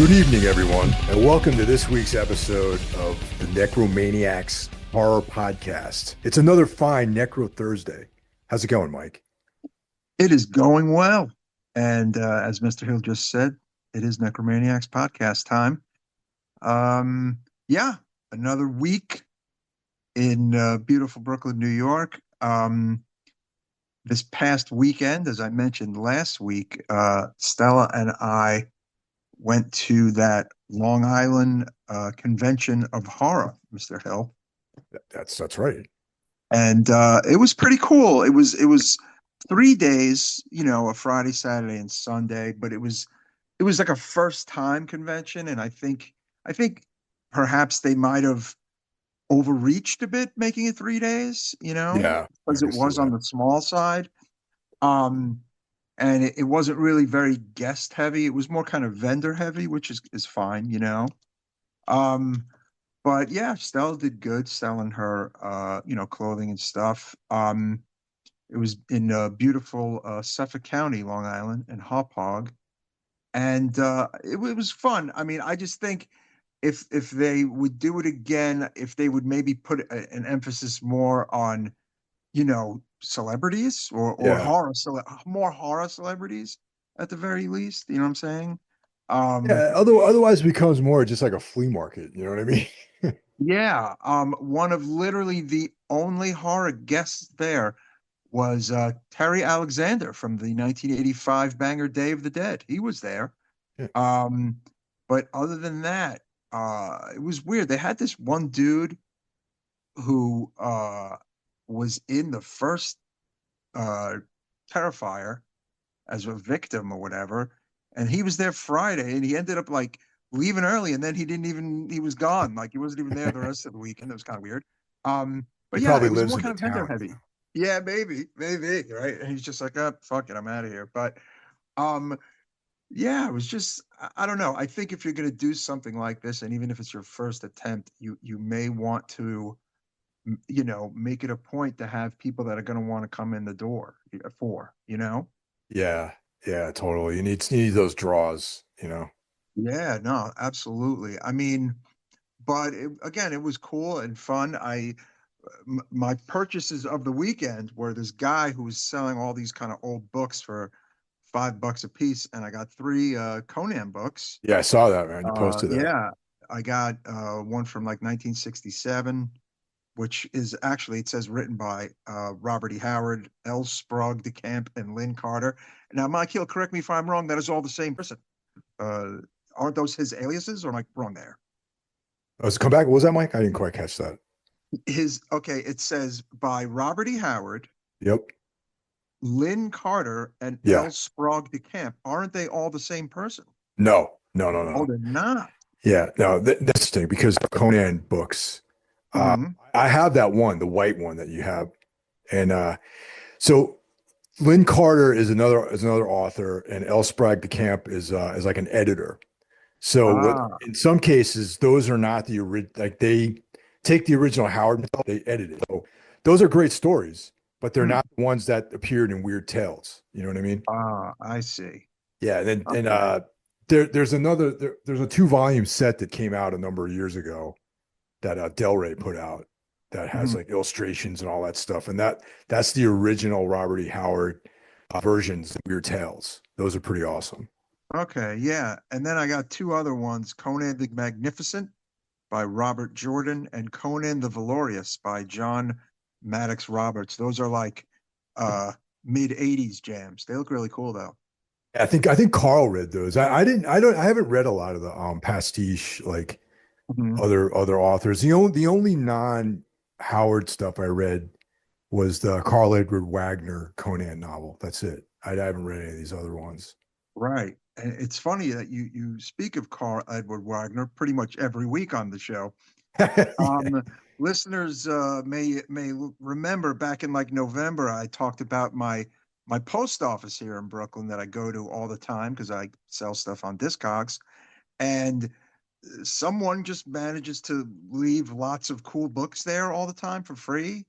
Good evening, everyone, and welcome to this week's episode of the Necromaniacs Horror Podcast. It's another fine Necro Thursday. How's it going, Mike? It is going well. And as Mr. Hill just said, it is Necromaniacs podcast time. Um, yeah, another week in beautiful Brooklyn, New York. This past weekend, as I mentioned last week, Stella and I went to that Long Island convention of horror, Mr. Hill. That's right. And it was pretty cool. It was 3 days, a Friday, Saturday, and Sunday, but it was like a first time convention, and I think perhaps they might have overreached a bit making it 3 days, Yeah, I because it can see was on that. the small side. Um, and it wasn't really very guest heavy. It was more kind of vendor heavy, which is fine. Um, but yeah, Stella did good selling her clothing and stuff. It was in beautiful Suffolk County, Long Island, and Hauppauge, and it was fun. I mean, I just think if they would do it again, if they would maybe put an emphasis more on celebrities or Yeah. more horror celebrities at the very least. You know what I'm saying? Um, Yeah, otherwise it becomes more just like a flea market, you know what I mean? yeah, one of literally the only horror guests there was Terry Alexander from the 1985 banger Day of the Dead. He was there. Yeah. Um, but other than that, it was weird. They had this one dude who was in the first uh, Terrifier as a victim or whatever, and he was there Friday, and he ended up like leaving early, and then he was gone, like he wasn't even there the rest of the weekend. That was kind of weird. He But yeah, probably it was lives more in the kind of vendor town. heavy. Yeah, maybe, right? And he's just like, oh, fuck it, I'm out of here. But um, yeah, it was just I don't know. I think if you're gonna do something like this, and even if it's your first attempt, you may want to make it a point to have people that are going to want to come in the door for. Yeah, yeah, totally. You need those draws, you know. Yeah, no, absolutely. I mean, but again, it was cool and fun. My purchases of the weekend were this guy who was selling all these kind of old books for $5 a piece, and I got three Conan books. Yeah, I saw that, man. You posted that. Yeah, I got one from like 1967, which is actually, it says written by Robert E. Howard, L. Sprague de Camp, and Lynn Carter. Now, Mike Hill, correct me if I'm wrong, that is all the same person. Uh, aren't those his aliases, or am I wrong there? Oh, come back. What was that, Mike? I didn't quite catch that. Okay, it says by Robert E. Howard, Yep. Lynn Carter, and Yeah. L. Sprague de Camp. Aren't they all the same person? No, no, no, Oh, no. they're not. Yeah, no, that's the thing because Conan books. Uh, Hmm. I have that one, the white one that you have, and so Lynn Carter is another author, and L. Sprague de Camp is like an editor. So what Ah, in some cases those are not the original. Like they take the original Howard, they edit it. So those are great stories, but they're hmm. not the ones that appeared in Weird Tales. You know what I mean? I see. Yeah, and Okay. there's a 2 volume set that came out a number of years ago that Del Rey put out that has Mhm. like illustrations and all that stuff, and that's the original Robert E. Howard versions of Weird Tales. Those are pretty awesome. Okay, yeah. And then I got two other ones, Conan the Magnificent by Robert Jordan and Conan the Valorious by John Maddox Roberts. Those are like uh mid 80s jams. They look really cool though. I think Carl read those. I haven't read a lot of the pastiche like Mhm. other authors. The only non Howard stuff I read was the Carl Edward Wagner Conan novel. That's it. I haven't read any of these other ones. Right. And it's funny that you speak of Carl Edward Wagner pretty much every week on the show. Yeah. Listeners may remember back in like November, I talked about my post office here in Brooklyn that I go to all the time because I sell stuff on Discogs, and someone just manages to leave lots of cool books there all the time for free.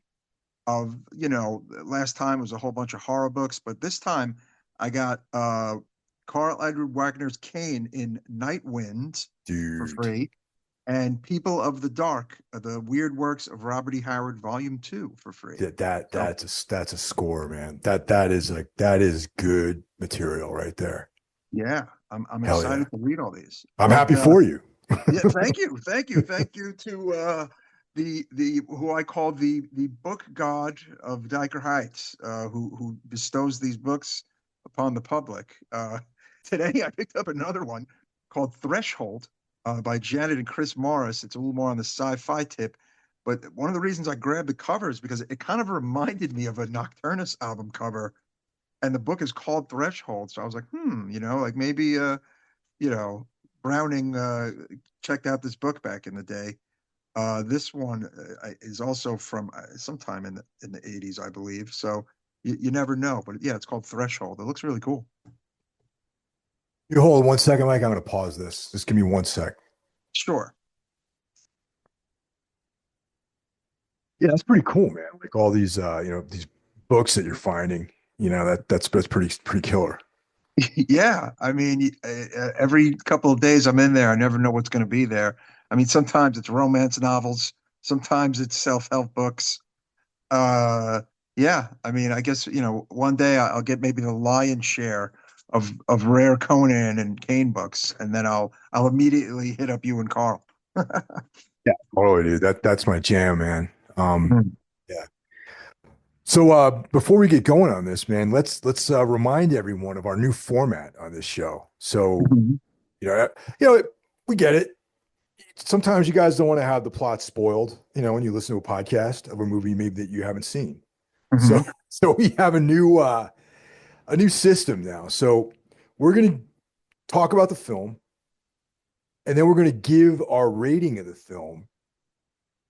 Last time was a whole bunch of horror books, but this time I got Carl Edward Wagner's Kane in Night Wind for Dude. free, and People of the Dark, the Weird Works of Robert E. Howard, Volume 2 for free. So That's a score, man. That is good material right there. yeah, I'm Hell yeah. excited to read all these. I'm But happy for you. yeah, thank you to the who I call the book god of Diker Heights, who bestows these books upon the public. Today I picked up another one called Threshold by Janet and Chris Morris. It's a little more on the sci-fi tip, but one of the reasons I grabbed the cover is because it kind of reminded me of a Nocturnus album cover, and the book is called Threshold. So I was like, like maybe you know, Browning checked out this book back in the day. This one is also from sometime in the 80s, I believe. So you never know, but yeah, it's called Threshold. It looks really cool. You hold 1 second, Mike. I'm gonna pause this. Just give me 1 sec. Sure. Yeah, that's pretty cool, man. Like all these these books that you're finding, that's pretty killer. Yeah, I mean, every couple of days I'm in there, I never know what's going to be there. I mean, sometimes it's romance novels, sometimes it's self-help books. Uh, yeah, I mean, I guess, one day I'll get maybe the lion's share of rare Conan and Kane books, and then I'll immediately hit up you and Carl. Yeah, totally, dude. That's my jam, man. Mhm. Yeah. So before we get going on this, man, let's remind everyone of our new format on this show. So, Mhm. you know, you know, we get it. Sometimes you guys don't want to have the plot spoiled, when you listen to a podcast of a movie maybe that you haven't seen. So Mhm. so we have a new system now. So we're gonna talk about the film, and then we're gonna give our rating of the film.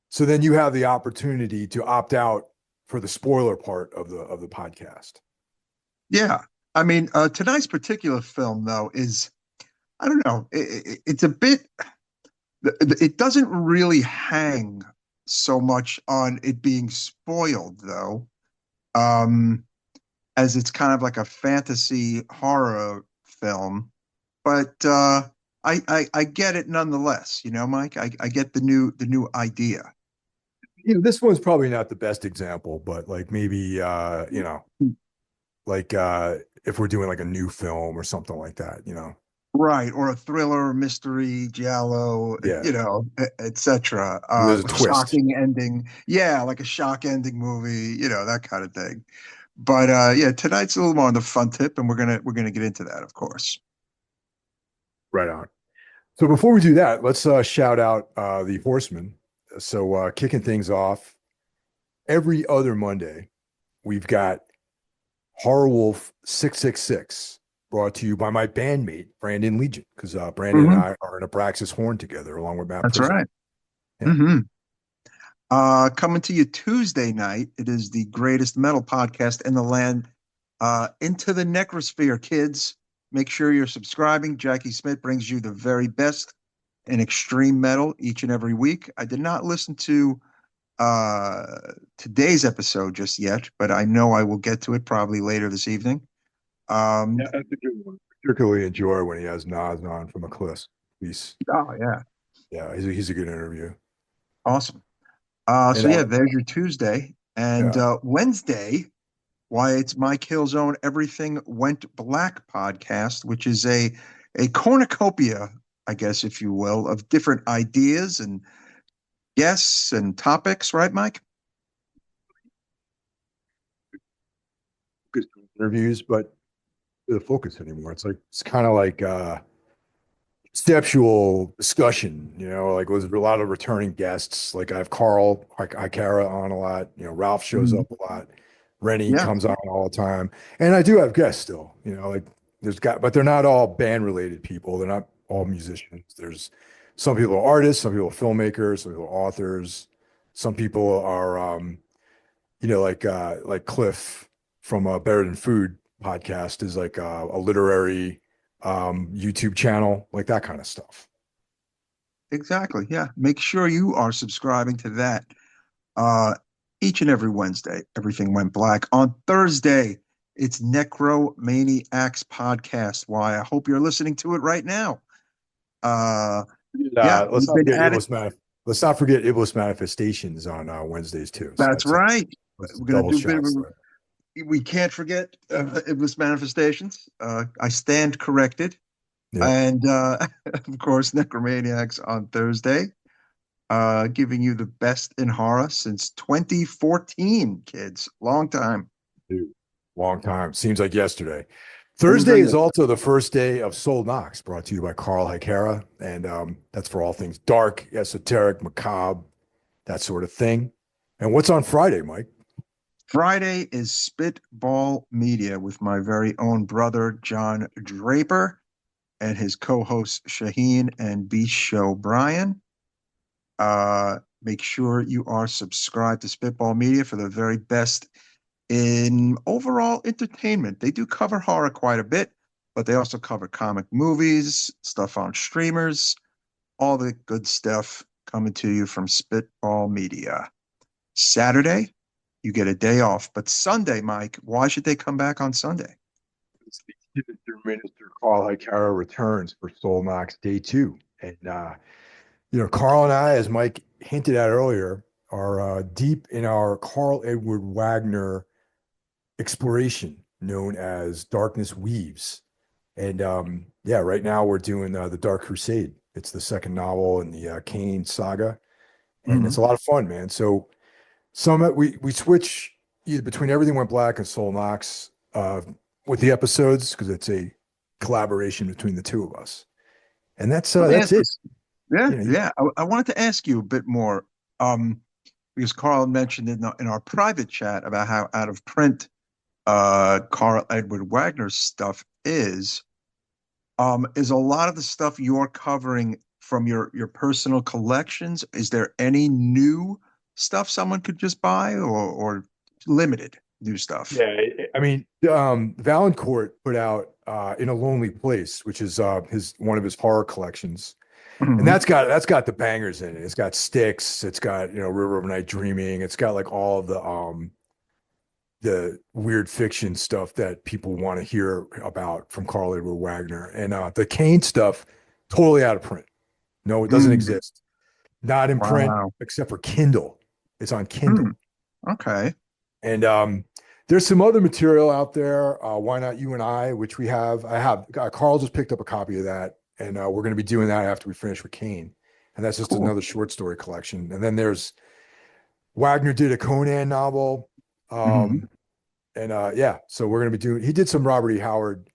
So then you have the opportunity to opt out for the spoiler part of the podcast. Yeah, I mean, tonight's particular film though is, I don't know, it's a bit. It doesn't really hang so much on it being spoiled, though, um, as it's kind of like a fantasy horror film. But I get it nonetheless. Mike. I get the new idea. This one's probably not the best example, but like maybe like if we're doing like a new film or something like that. Right, or a thriller, mystery, giallo, Yeah. etc. There's a A twist. shocking ending. Yeah, like a shock ending movie, that kind of thing. But yeah, tonight's a little more on the fun tip, and we're gonna get into that, of course. Right on. So before we do that, let's shout out the Horsemen. So kicking things off every other Monday, we've got Horror Wolf 666 brought to you by my bandmate, Brandon Legion, because Brandon and Hmm. I are in Abraxas Horn together along with Matt That's Prison. right. Yeah. Hmm. Coming to you Tuesday night, it is the greatest metal podcast in the land. Into the Necrosphere, kids. Make sure you're subscribing. Jackie Smith brings you the very best in extreme metal each and every week. I did not listen to uh, today's episode just yet, but I know I will get to it probably later this evening. Um, Yeah, that's a good one. Particularly enjoy when he has Nas on from Eclipse. oh yeah, Yeah, he's a good interview. awesome. And So yeah, there's your Tuesday and yeah, Wednesday. Why it's Mike Hill's own Everything Went Black podcast, which is a cornucopia, I guess, if you will, of different ideas and guests and topics, right, Mike? good interviews, but the focus anymore. It's kind of like conceptual discussion, like with a lot of returning guests. Like I have Carl Ikara on a lot, Ralph shows Mhm. up a lot, Rennie Yeah, comes on all the time. And I do have guests still, like but they're not all band related people. They're not all musicians. There's some people are artists, some people are filmmakers, some people are authors, some people are like Cliff from Better Than Food podcast is like a literary YouTube channel, like that kind of stuff. exactly. Yeah. Make sure you are subscribing to that. Uh, each and every Wednesday, Everything Went Black. On Thursday, It's Necro Maniacs Podcast. Why, I hope you're listening to it right now. Uh, yeah, Let's we've not been forget at it. Let's not forget Iblis manifestations on Wednesdays too. So That's right. that's We're gonna double do a bit of shots a. there. We can't forget it was manifestations. I stand corrected, Yeah, and of course, Necromaniacs on Thursday, giving you the best in horror since 2014. Kids, long time. dude, long time. Seems like yesterday. Seems Thursday like is also the first day of Soul Knox, brought to you by Carl Hikera, and that's for all things dark, esoteric, macabre, that sort of thing. And what's on Friday, Mike? Friday is Spitball Media with my very own brother John Draper and his co-hosts Shaheen and Beast Show Brian. Make sure you are subscribed to Spitball Media for the very best in overall entertainment. They do cover horror quite a bit, but they also cover comic movies, stuff on streamers, all the good stuff coming to you from Spitball Media. Saturday, you get a day off. But Sunday, Mike, why should they come back on Sunday? It's the Sinister Minister Carl Hikera returns for Soul Knox Day 2. And Carl and I, as Mike hinted at earlier, are deep in our Carl Edward Wagner exploration known as Darkness Weaves. And yeah, right now we're doing The Dark Crusade. It's the second novel in the Kane saga, and it's Mhm. a lot of fun, man. So we switch either between Everything Went Black and Soul Knox with the episodes because it's a collaboration between the two of us, and Let me that's ask it. this. Yeah, You know, yeah. I wanted to ask you a bit more, because Carl mentioned in our private chat about how out of print Carl Edward Wagner's stuff is. Is a lot of the stuff you're covering from your personal collections? Is there any new stuff someone could just buy, or limited new stuff? yeah, I mean, Valancourt put out In a Lonely Place, which is his one of his horror collections. And Mhm. that's got the bangers in it. It's got Styx, it's got, River of Night Dreaming, it's got like all of the weird fiction stuff that people want to hear about from Carl Edward Wagner. And the Kane stuff, totally out of print. No, it doesn't Mm, exist. Not in print wow. except for Kindle. It's on Hmm. Kindle. Okay. And there's some other material out there. Why Not You and I, which I have. Carl just picked up a copy of that, and we're going to be doing that after we finish with Kane. And that's just Cool. another short story collection. And then there's Wagner did a Conan novel. Mhm. Um, and yeah, so we're going to be doing, he did some Robert E. Howard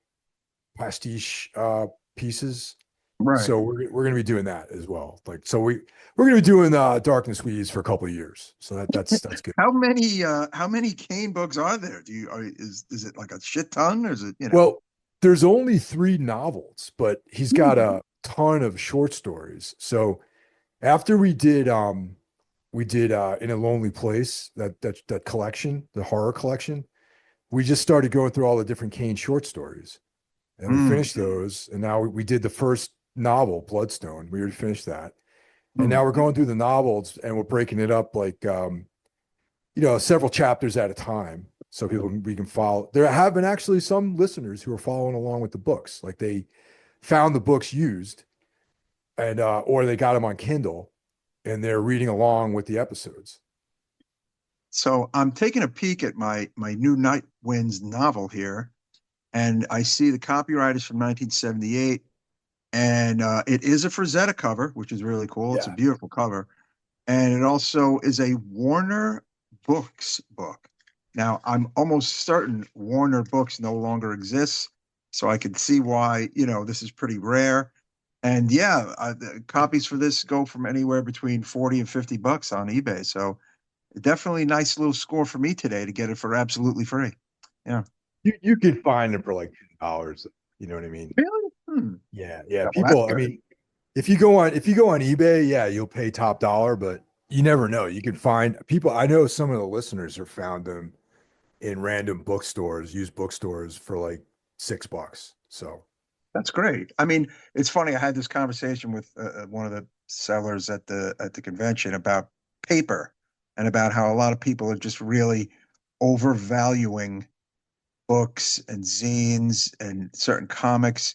pastiche pieces. Right. So we're going to be doing that as well. Like, so we're going to be doing Darkness Weeds for a couple of years. So that's good. How many Kane books are there? Is it like a shit ton, or is it? Well, there's only three novels, but he's got Hmm. a ton of short stories. So after we did In a Lonely Place, that collection, the horror collection, we just started going through all the different Kane short stories. And we Mm, finished those. And now we did the first novel, Bloodstone. We already finished that. And mm. now we're going through the novels and we're breaking it up like several chapters at a time so we can follow. There have been actually some listeners who are following along with the books. Like they found the books used and or they got them on Kindle and they're reading along with the episodes. So I'm taking a peek at my new Night Winds novel here, and I see the copyright is from 1978, and it is a Frazetta cover, which is really cool. It's a Yeah. beautiful cover, and it also is a Warner Books book. Now, I'm almost certain Warner Books no longer exists, so I can see why, this is pretty rare. And yeah, the copies for this go from anywhere between 40 and $50 on eBay. So definitely a nice little score for me today to get it for absolutely free. Yeah. You can find them for like $10. You know what I mean? Really? Yeah, yeah. Oh, well, that's People, I good. mean, if you go on eBay, yeah, you'll pay top dollar, but you never know. You can find people. I know some of the listeners have found them in random bookstores, used bookstores for like $6. So That's great. I mean, it's funny. I had this conversation with one of the sellers at the convention about paper and about how a lot of people are just really overvaluing books and zines and certain comics,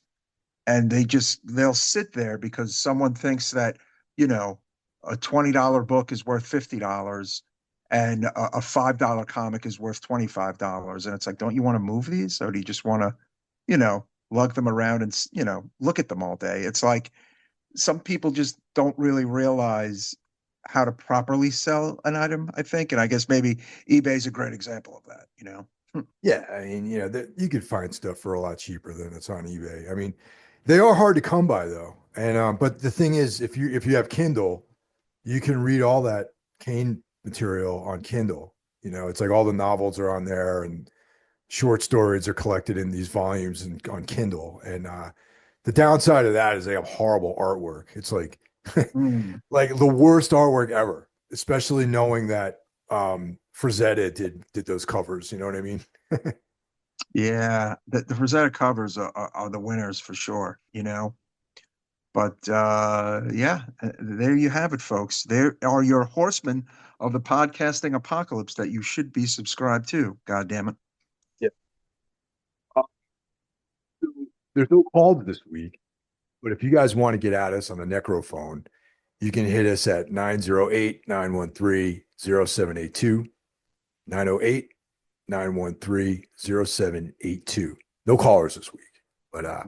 and they'll sit there because someone thinks that, you know, a $20 book is worth $50 and a $5 comic is worth $25. And it's like, don't you want to move these, or do you just want to, lug them around and, look at them all day? It's like some people just don't really realize how to properly sell an item, I think. And I guess maybe eBay's a great example of that. Yeah, I mean, you could find stuff for a lot cheaper than it's on eBay. I mean, they are hard to come by though. And but the thing is, if you have Kindle, you can read all that Kane material on Kindle. It's like all the novels are on there and short stories are collected in these volumes and on Kindle. And the downside of that is they have horrible artwork. It's like Mm. like the worst artwork ever, especially knowing that Frazetta did those covers. You know what I mean? Yeah, the Rosetta covers are the winners for sure. But yeah, there you have it, folks. There are your horsemen of the podcasting apocalypse that you should be subscribed to. God damn it. Yeah. Uh, there's no calls this week, but if you guys want to get at us on the Necrophone, you can hit us at 908-913-0782, 908-913-0782. No callers this week. But Uh,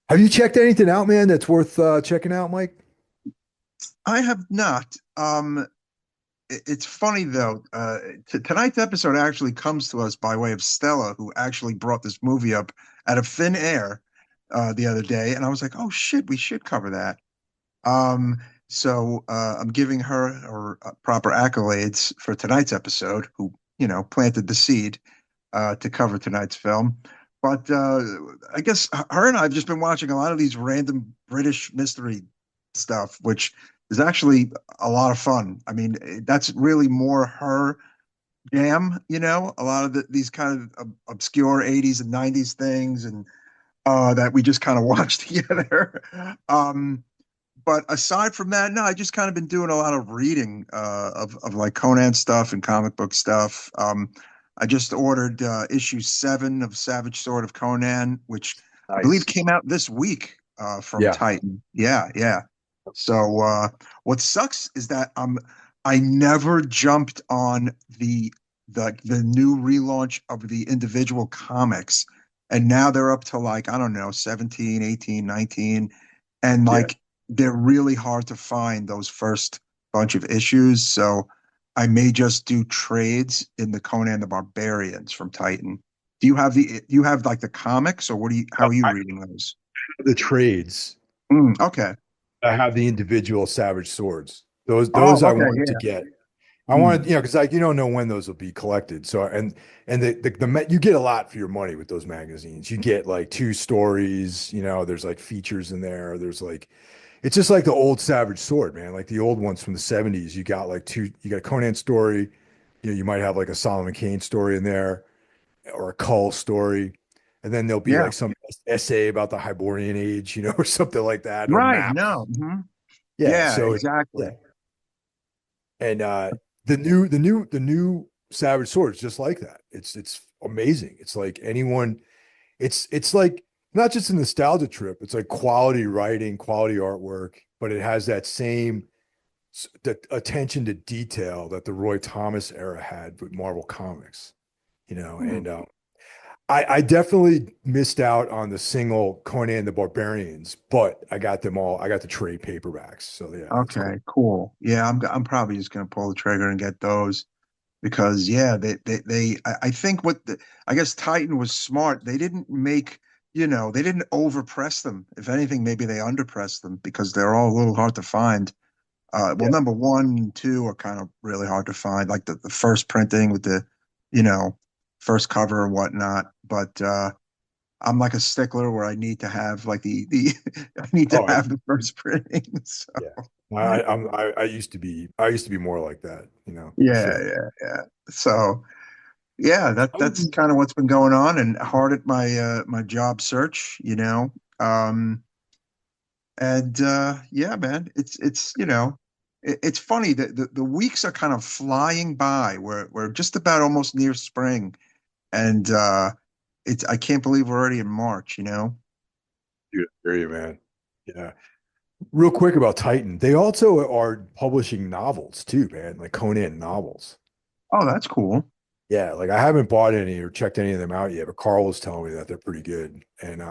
have you checked anything out, man, that's worth checking out, Mike? I have not. It's funny though. Tonight's episode actually comes to us by way of Stella, who actually brought this movie up out of thin air the other day, and I was like, "Oh shit, we should cover that." Um, so I'm giving her proper accolades for tonight's episode, who planted the seed to cover tonight's film. But I guess her and I have just been watching a lot of these random British mystery stuff, which is actually a lot of fun. I mean, that's really more her jam. A lot of these kind of obscure 80s and 90s things, and that we just kind of watch together. Um, but aside from that, no, I just kind of been doing a lot of reading of like Conan stuff and comic book stuff. I just ordered issue 7 of Savage Sword of Conan, which I believe Nice. came out this week from Yeah. Titan. Yeah, yeah. So what sucks is that I never jumped on the new relaunch of the individual comics, and now they're up to like, I don't know, 17, 18, 19, and Yeah. like they're really hard to find those first bunch of issues. So I may just do trades in the Conan the Barbarians from Titan. Do you have like the comics, or how are you I reading those? have the trades. Okay. I have the individual Savage swords. Those Oh, I okay. wanted to Yeah. get. I wanted, Mm. because like you don't know when those will be collected. So and you get a lot for your money with those magazines. You get like 2 stories. There's like features in there. There's like it's just like the old Savage Sword, man. Like the old ones from the '70s. You got like two. You got a Conan story. You might have like a Solomon Kane story in there or a Cull story, and then there'll be Yeah. like some essay about the Hyborian Age, or something like that, or Right. map. No. Mhm. Yeah. Yeah, So yeah. exactly. And the new Savage Sword is just like that. It's amazing. It's like anyone. It's like not just a nostalgia trip. It's like quality writing, quality artwork, but it has that same the attention to detail that the Roy Thomas era had with Marvel Comics. Hmm. And I definitely missed out on the single Conan the Barbarians, but I got them all. I got the trade paperbacks. So yeah, that's cool. Okay, cool. Yeah, I'm probably just gonna pull the trigger and get those because yeah, I think I guess Titan was smart. They didn't they didn't overpress them. If anything, maybe they underpressed them because they're all a little hard to find. Well, Yeah. number 1 and 2 are kind of really hard to find, like the first printing with the, you know, first cover and whatnot. But I'm like a stickler where I need to have like the I need to Oh, have the first printing. So yeah. I used to be more like that, for yeah, sure. yeah, yeah. So yeah, I that's would- kind of what's been going on, and hard at my job search. Um and yeah, man, it's funny that the weeks are kind of flying by. We're just about almost near spring, and it's I can't believe we're already in March, you know? Dude, I hear you, man. Yeah. Real quick about Titan. They also are publishing novels too, man, like Conan novels. Oh, that's cool. Yeah, like I haven't bought any or checked any of them out yet, but Carl was telling me that they're pretty good. And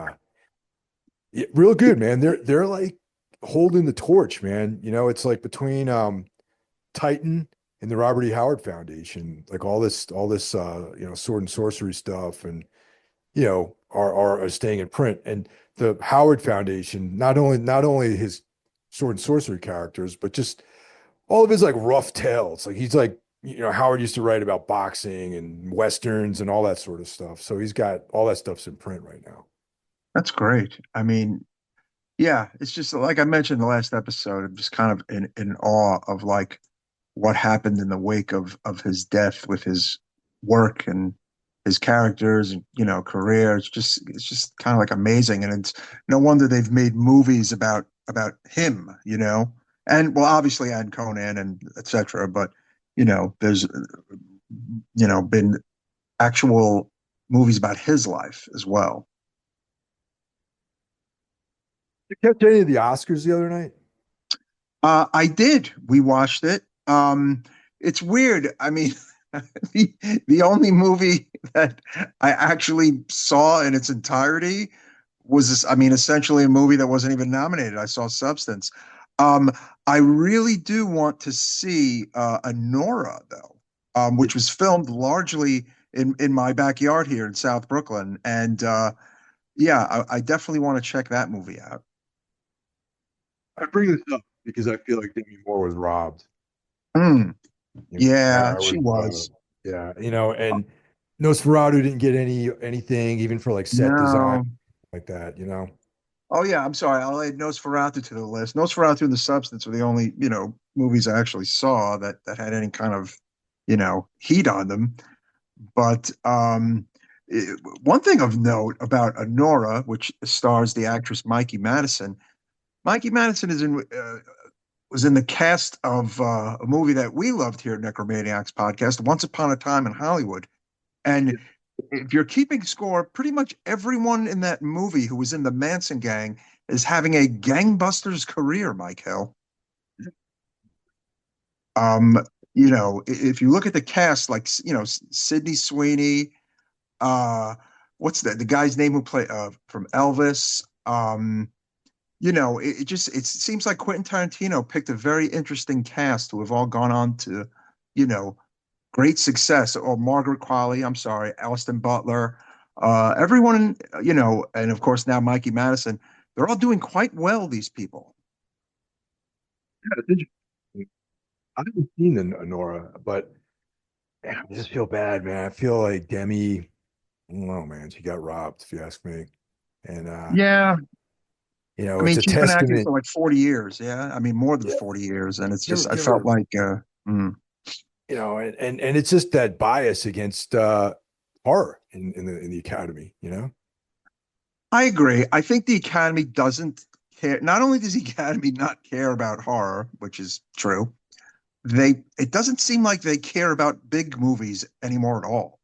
yeah, real good, man. They're like holding the torch, man. You know, it's like between Titan and the Robert E. Howard Foundation, like all this sword and sorcery stuff and are staying in print. And the Howard Foundation, not only his sword and sorcery characters, but just all of his like rough tales. Like he's like, Howard used to write about boxing and westerns and all that sort of stuff. So he's got all that stuff's in print right now. That's great. I mean, yeah, it's just like I mentioned in the last episode, I'm just kind of in awe of like what happened in the wake of his death with his work and his characters and career. It's just kind of like amazing, and it's no wonder they've made movies about him, and well, obviously and Conan and etc. But there's been actual movies about his life as well. You catch any of the Oscars the other night? I did. We watched it. It's weird. I mean, the the only movie that I actually saw in its entirety was this, I mean, essentially a movie that wasn't even nominated. I saw Substance. Um, I really do want to see Anora though, which was filmed largely in my backyard here in South Brooklyn, and yeah, I definitely want to check that movie out. I bring this up because I feel like Demi Moore was robbed. Mm, yeah, I she was, was. yeah, and Nosferatu didn't get anything, even for like set design No. like that. Oh yeah, I'm sorry. I'll add Nosferatu to the list. Nosferatu and The Substance were the only, movies I actually saw that had any kind of, heat on them. But one thing of note about Honora, which stars the actress Mikey Madison. Mikey Madison was in the cast of a movie that we loved here at Necromaniacs podcast, Once Upon a Time in Hollywood. And if you're keeping score, pretty much everyone in that movie who was in the Manson gang is having a gangbusters career, Mike Hill. Um, if you look at the cast, like Sydney Sweeney, uh, what's that? The guy's name who played from Elvis. It seems like Quentin Tarantino picked a very interesting cast who have all gone on to, you know, great success. Or Margaret Qualley, I'm sorry, Alston Butler, everyone, and of course now Mikey Madison. They're all doing quite well. These people. Yeah, it's interesting. I haven't seen Nora, but yeah, I just feel bad, man. I feel like Demi, I don't know, man. She got robbed, if you ask me. And Yeah, I it's mean, a she's been acting testament. for like 40 years. Yeah, I mean, more than Yeah, 40 years, and it's give her, just I give felt her, like, and it's just that bias against horror in the academy. I agree. I think the Academy doesn't care. Not only does the Academy not care about horror, which is true, it doesn't seem like they care about big movies anymore at all.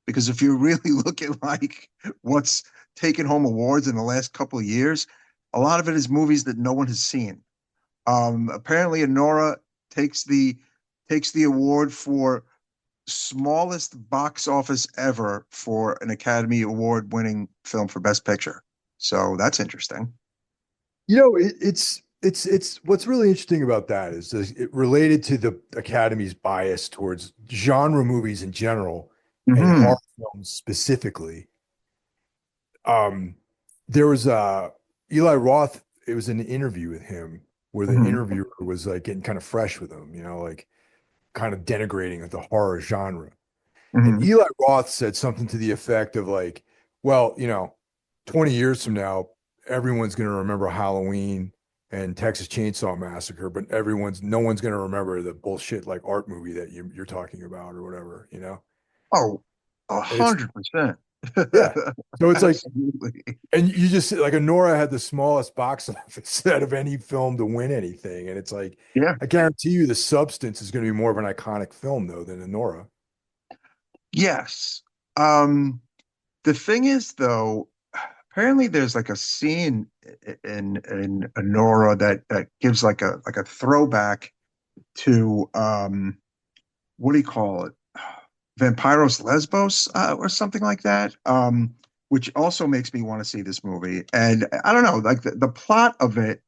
Because if you really look at like what's taken home awards in the last couple of years, a lot of it is movies that no one has seen. Apparently, Honora takes the takes the award for smallest box office ever for an Academy Award winning film for Best Picture. So that's interesting. It's what's really interesting about that is it related to the Academy's bias towards genre movies in general and Hmm. horror films specifically. Um, there was Eli Roth. It was an interview with him where the Hmm. interviewer was like getting kind of fresh with him, like kind of denigrating the horror genre. And Hmm. Eli Roth said something to the effect of like, well, 20 years from now, everyone's going to remember Halloween and Texas Chainsaw Massacre, but no one's going to remember the bullshit like art movie that you're talking about or whatever. Oh, And it's 100%. yeah. So it's like, Absolutely. and you just like Nora had the smallest box office out of any film to win anything. And it's like, Yeah. I guarantee you the Substance is going to be more of an iconic film though than Nora. Yes. Um, the thing is, though, apparently there's like a scene in Nora that gives like a throwback to what do you call it? Vampiros Lesbos or something like that. Which also makes me want to see this movie. And I don't know, like the plot of it,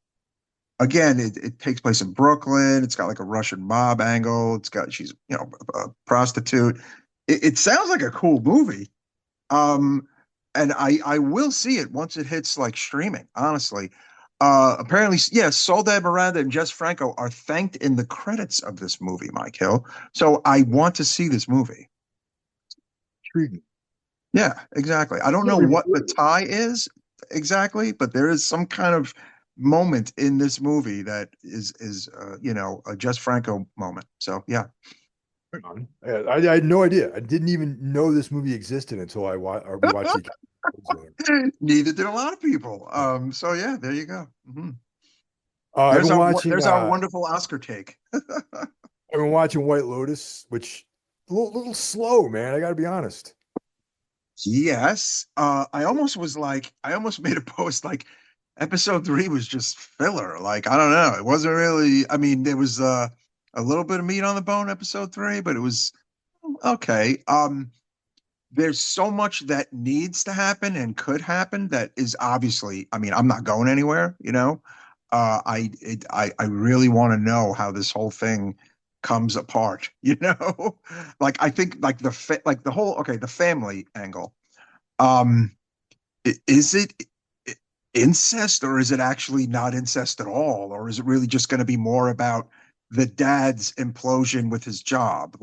again, it takes place in Brooklyn. It's got like a Russian mob angle. It's got she's, a prostitute. It sounds like a cool movie. Um, and I will see it once it hits like streaming, honestly. Apparently, yes, Soledad Miranda and Jess Franco are thanked in the credits of this movie, Mike Hill. So I want to see this movie. Intriguing. Yeah, exactly. I don't know Never even what heard the of it. tie is exactly, but there is some kind of moment in this movie that is a Jess Franco moment. So yeah. Right on. I had no idea. I didn't even know this movie existed until we watched the Academy Neither did a lot of people. Awards. So yeah, there you go. Mhm. I've been watching There's our wonderful Oscar take. I've been watching White Lotus, which little slow, man. I got to be honest. Yes. I almost made a post like episode three was just filler. Like, I don't know. It wasn't really, I mean, there was a little bit of meat on the bone episode three, but it was okay. There's so much that needs to happen and could happen that is obviously, I mean, I'm not going anywhere. I really want to know how this whole thing comes apart. Like I think like like the whole okay, the family angle. Um is it incest, or is it actually not incest at all, or is it really just going to be more about the dad's implosion with his job,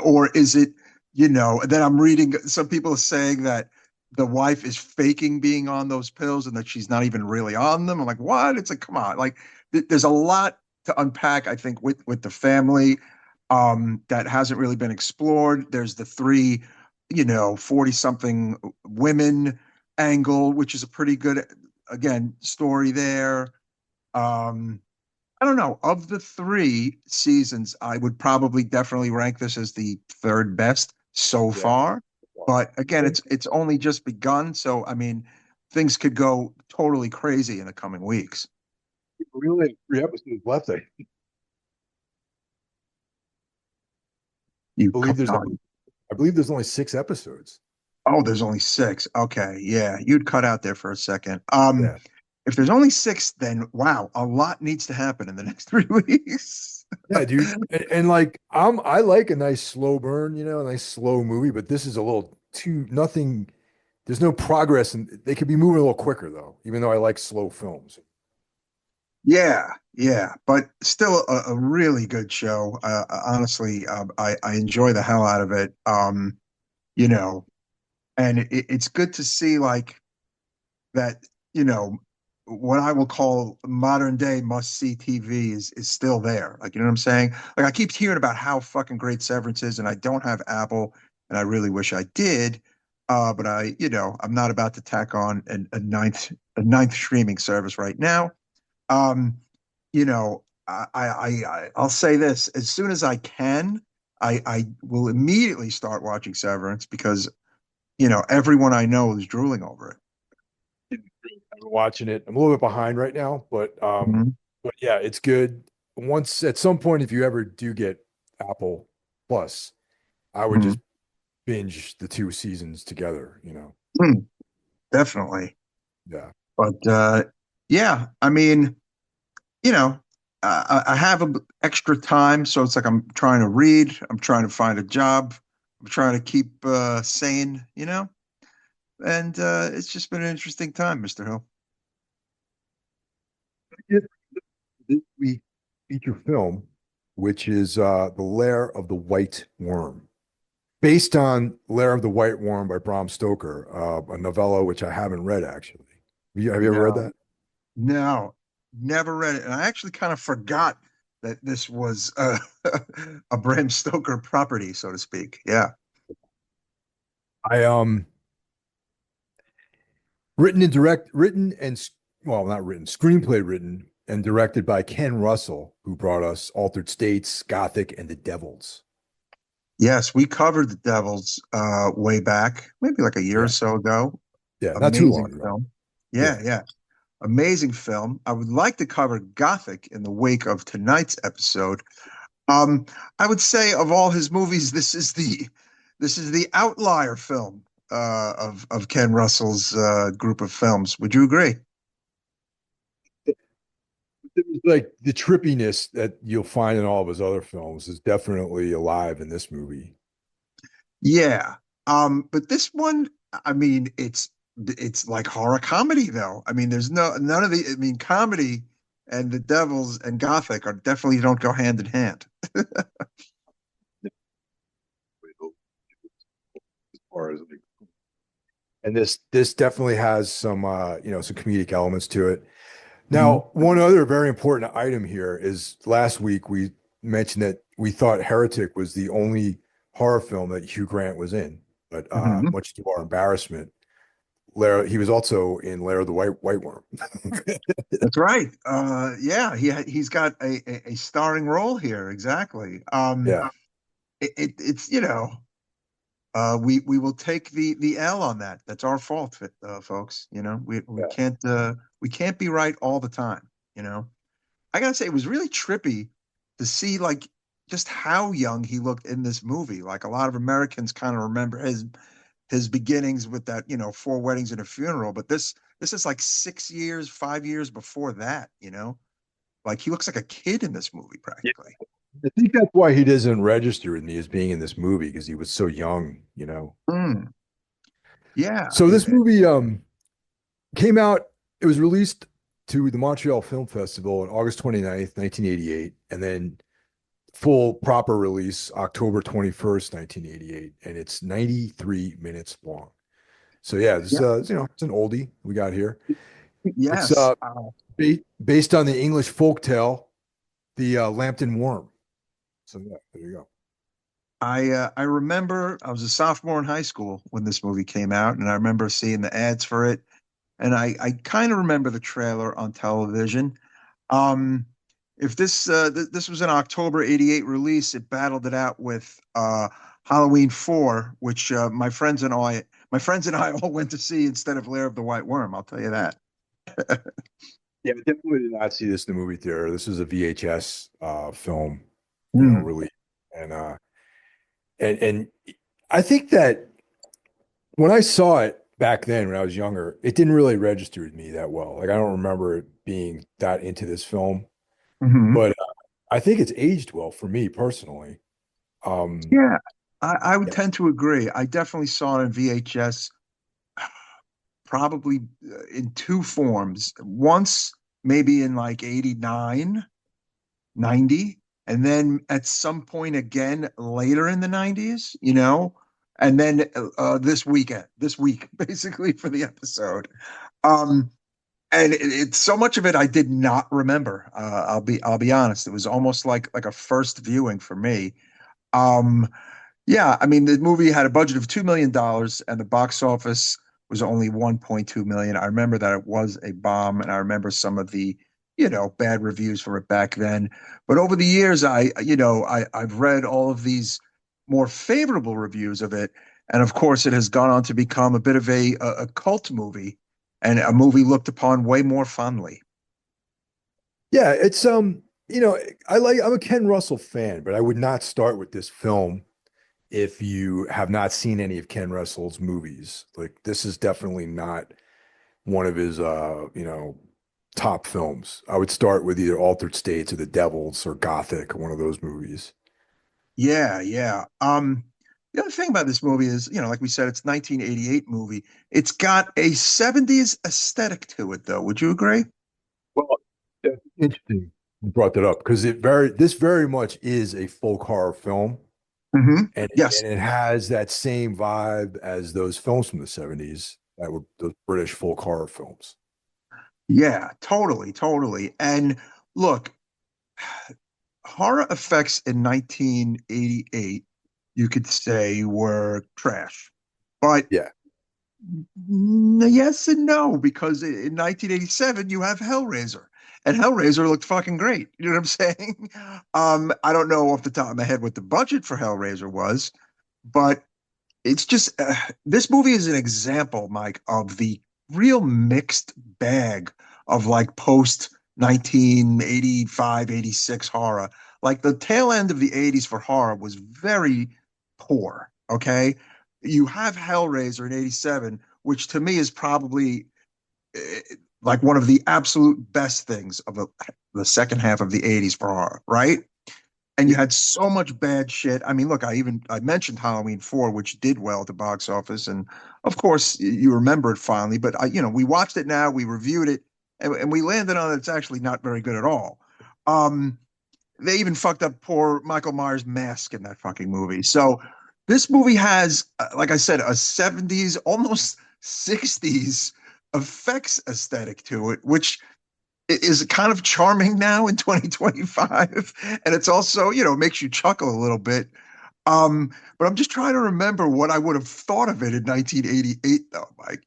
or is it, then I'm reading some people saying that the wife is faking being on those pills and that she's not even really on them. I'm like, what? It's like, come on, like there's a lot to unpack, I think, with the family that hasn't really been explored. There's the three 40 something women angle, which is a pretty good, again, story there. Um, I don't know. Of the three seasons, I would probably definitely rank this as the third best so Yeah. far. But again, it's only just begun, so I mean, things could go totally crazy in the coming weeks. We only have 3 episodes left. I You believe cut there's out. only I believe there's only 6 episodes. Oh, there's only six. Okay, yeah, you'd cut out there for a second. Yeah. If there's only six, then wow, a lot needs to happen in the next 3 weeks. Yeah, dude. And like I like a nice slow burn, a nice slow movie, but this is a little too nothing. There's no progress, and they could be moving a little quicker though, even though I like slow films. Yeah, yeah, but still a really good show. Honestly, I enjoy the hell out of it. You know, and it's good to see like that. You know, what I will call modern day must see TV is still there. Like, you know what I'm saying? Like, I keep hearing about how fucking great Severance is, and I don't have Apple, and I really wish I did. But I'm not about to tack on a ninth streaming service right now. Um, I'll say this: as soon as I can, I will immediately start watching Severance because everyone I know is drooling over it. I've been watching it. I'm a little bit behind right now, Mhm. but yeah, it's good. Once at some point, if you ever do get Apple Plus, I would Mhm. just binge the 2 seasons together. Mm, definitely. Yeah. But yeah, I mean, you know, I have extra time, so it's like I'm trying to read, I'm trying to find a job, I'm trying to keep sane, and it's just been an interesting time, Mr. Hill. This week feature film, which is The Lair of the White Worm, based on Lair of the White Worm by Bram Stoker, a novella which I haven't read actually. Have you ever read No, that? no, never read it, and I actually kind of forgot that this was a Bram Stoker property, so to speak. Yeah. I written and well, not written, screenplay written and directed by Ken Russell, who brought us Altered States, Gothic, and The Devils. Yes, we covered The Devils way back, maybe like a year or Yeah, so ago. yeah, not too long Amazing ago. film. Yeah. Yeah, yeah. Amazing film. I would like to cover Gothic in the wake of tonight's episode. Um, I would say of all his movies, this is the outlier film of Ken Russell's group of films. Would you agree? It was like the trippiness that you'll find in all of his other films is definitely alive in this movie. Yeah. But this one, I mean, it's like horror comedy though. I mean, there's none of the I mean, comedy and the Devils and Gothic are definitely don't go hand in hand. As far as like, and this definitely has some some comedic elements to it. Mhm. Now, one other very important item here is last week we mentioned that we thought Heretic was the only horror film that Hugh Grant was in, but Mhm. much to our embarrassment, Lair, he was also in Lair of the White Worm. That's right. Yeah, he's got a starring role here. Exactly. Yeah, It's we will take the L on that. That's our fault, folks. We yeah. can't be right all the time. I gotta say, it was really trippy to see like just how young he looked in this movie. Like a lot of Americans kind of remember his beginnings with that, four weddings and a funeral, but this is like 6 years, 5 years before that. Like he looks like a kid in this movie Yeah. practically. I think that's why he doesn't register with me as being in this movie because he was so young. Mm, yeah, So this movie came out, it was released to the Montreal Film Festival on August 29th, 1988, and then full proper release October 21st, 1988, and it's 93 minutes long. So yeah, this yeah, it's an oldie we got here. It's yes. based on the English folk tale, the Lambton Worm. So yeah, there you go. I remember I was a sophomore in high school when this movie came out, and I remember seeing the ads for it, and I kind of remember the trailer on television. Um, if this was an October '88 release, it battled it out with Halloween 4, which my friends and I all went to see instead of Lair of the White Worm. I'll tell you that. Yeah, I definitely did not see this in the movie theater. This is a VHS film, Hmm. really. And and I think that when I saw it back then when I was younger, it didn't really register with me that well. Like I don't remember it being that into this film, Hmm. but I think it's aged well for me personally. Um, Yeah, I would yeah, tend to agree. I definitely saw it in VHS, probably in two forms. Once, maybe in like 89, 90, and then at some point again later in the 90s, and then this week, basically for the episode. Um, and it's so much of it I did not remember. I'll be honest. It was almost like a first viewing for me. Um, yeah, I mean, the movie had a budget of $2 million and the box office was only 1.2 million. I remember that it was a bomb, and I remember some of the, bad reviews for it back then. But over the years, I've read all of these more favorable reviews of it, and of course, it has gone on to become a bit of a cult movie and a movie looked upon way more fondly. yeah, it's I'm a Ken Russell fan, but I would not start with this film if you have not seen any of Ken Russell's movies. Like this is definitely not one of his top films. I would start with either Altered States or The Devils or Gothic or one of those movies. Yeah, yeah. The other thing about this movie is, like we said, it's 1988 movie. It's got a 70s aesthetic to it, though. Would you agree? Well, that's interesting you brought that up because this very much is a folk horror film, Hmm. and Yes. and it has that same vibe as those films from the 70s that were those British folk horror films. Yeah, totally, totally. And look, horror effects in 1988, you could say were trash. But Yeah. yes and no, because in 1987 you have Hellraiser, and Hellraiser looked fucking great. You know what I'm saying? I don't know off the top of my head what the budget for Hellraiser was, but it's just this movie is an example, Mike, of the real mixed bag of like post 1985, 86 horror. Like the tail end of the 80s for horror was very poor. Okay. You have Hellraiser in 87, which to me is probably eh, like one of the absolute best things of the second half of the 80s for horror, right? And you Yeah. had so much bad shit. I mean, look, I mentioned Halloween 4, which did well at the box office, and of course you remember it finally. But we watched it now, we reviewed it, and we landed on it's actually not very good at all. Um, they even fucked up poor Michael Myers' mask in that fucking movie. So this movie has, like I said, a 70s, almost 60s effects aesthetic to it, which is kind of charming now in 2025, and it's also makes you chuckle a little bit. But I'm just trying to remember what I would have thought of it in 1988 though, Mike.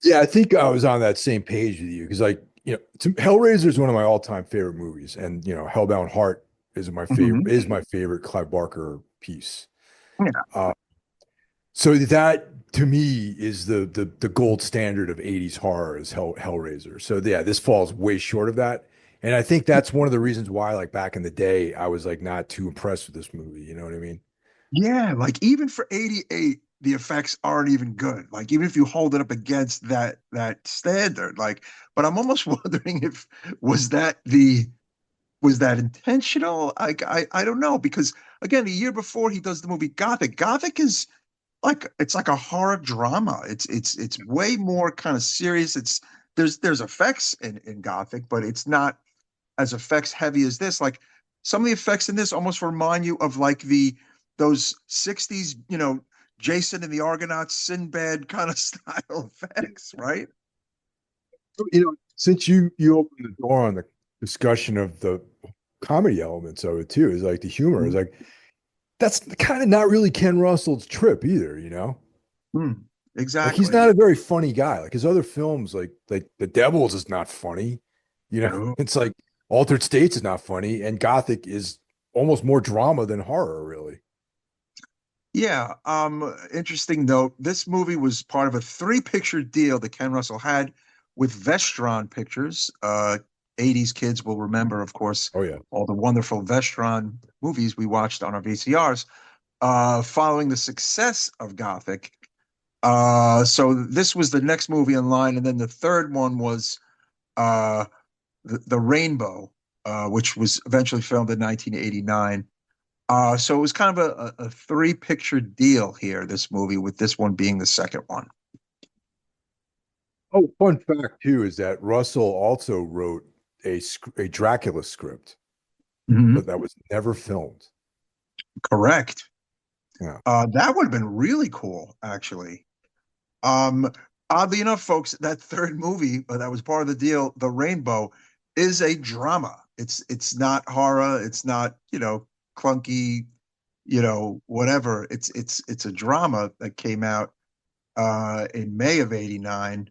Yeah, I think I was on that same page with you because, like, Hellraiser is one of my all-time favorite movies, and Hellbound Heart Mhm. is my favorite Clive Barker piece. Yeah. Uh, so that to me is the gold standard of 80s horror is Hellraiser. So yeah, this falls way short of that. And I think that's one of the reasons why, like back in the day, I was like not too impressed with this movie. You know what I mean? Yeah, like even for 88, the effects aren't even good. Like even if you hold it up against that standard, like, but I'm almost wondering if was that the was that intentional? I don't know because again, the year before he does the movie Gothic. Gothic is like it's like a horror drama. It's way more kind of serious. It's there's effects in Gothic, but it's not as effects heavy as this. Like some of the effects in this almost remind you of like the those 60s, Jason and the Argonauts, Sinbad kind of style effects, right? Since you opened the door on the discussion of the comedy elements of it too, is like the humor is Mhm. like that's kind of not really Ken Russell's trip either. Hmm. Like he's Exactly. not a very funny guy. Like his other films, like The Devils is not funny. No. It's like Altered States is not funny, and Gothic is almost more drama than horror, really. Yeah, interesting note. This movie was part of a three-picture deal that Ken Russell had with Vestron Pictures. 80s kids will remember, of course, Oh yeah. all the wonderful Vestron movies we watched on our VCRs. Following the success of Gothic, so this was the next movie in line, and then the third one was uh, the Rainbow, which was eventually filmed in 1989. So it was kind of a three-picture deal here, this movie, with this one being the second one. Oh, fun fact too is that Russell also wrote a Dracula script, but Mhm. that was never filmed. Correct. Yeah. That would have been really cool, actually. Um, Oddly enough, folks, that third movie that was part of the deal, The Rainbow, is a drama. It's not horror. It's not clunky, whatever. It's a drama that came out in May of '89.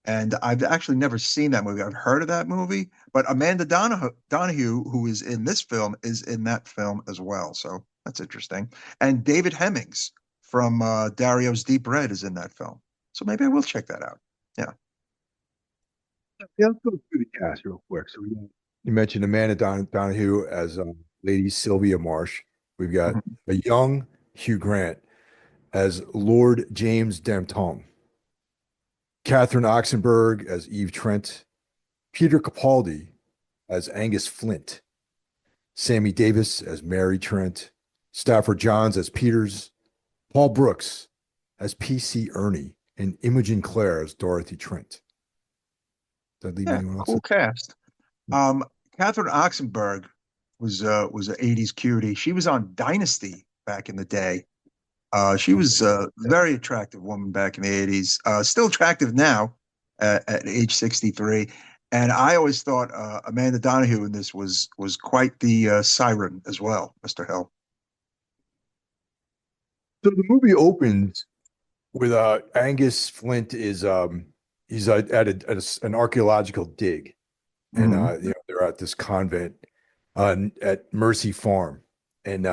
And I've actually never seen that movie. I've heard of that movie, but Amanda Donahue, who is in this film, is in that film as well. So that's interesting. And David Hemmings from Dario's Deep Red is in that film. So maybe I will check that out. Yeah. Yeah, let's go through the cast real quick. You mentioned Amanda Donahue as Lady Sylvia Marsh. We've got Mhm. a young Hugh Grant as Lord James Danton, Catherine Oxenberg as Eve Trent, Peter Capaldi as Angus Flint, Sammy Davis as Mary Trent, Stafford Johns as Peters, Paul Brooks as PC Ernie, and Imogen Clare as Dorothy Trent. Did I leave Yeah, anyone else cool out? cast. Yeah. Um, Catherine Oxenberg was an '80s cutie. She was on Dynasty back in the day. She was a very attractive woman back in the '80s. Still attractive now at age 63. And I always thought Amanda Donahue in this was quite the siren as well, Mr. Hill. So the movie opens with Angus Flint is he's at an archaeological dig, and Hmm. they're at this convent at Mercy Farm, and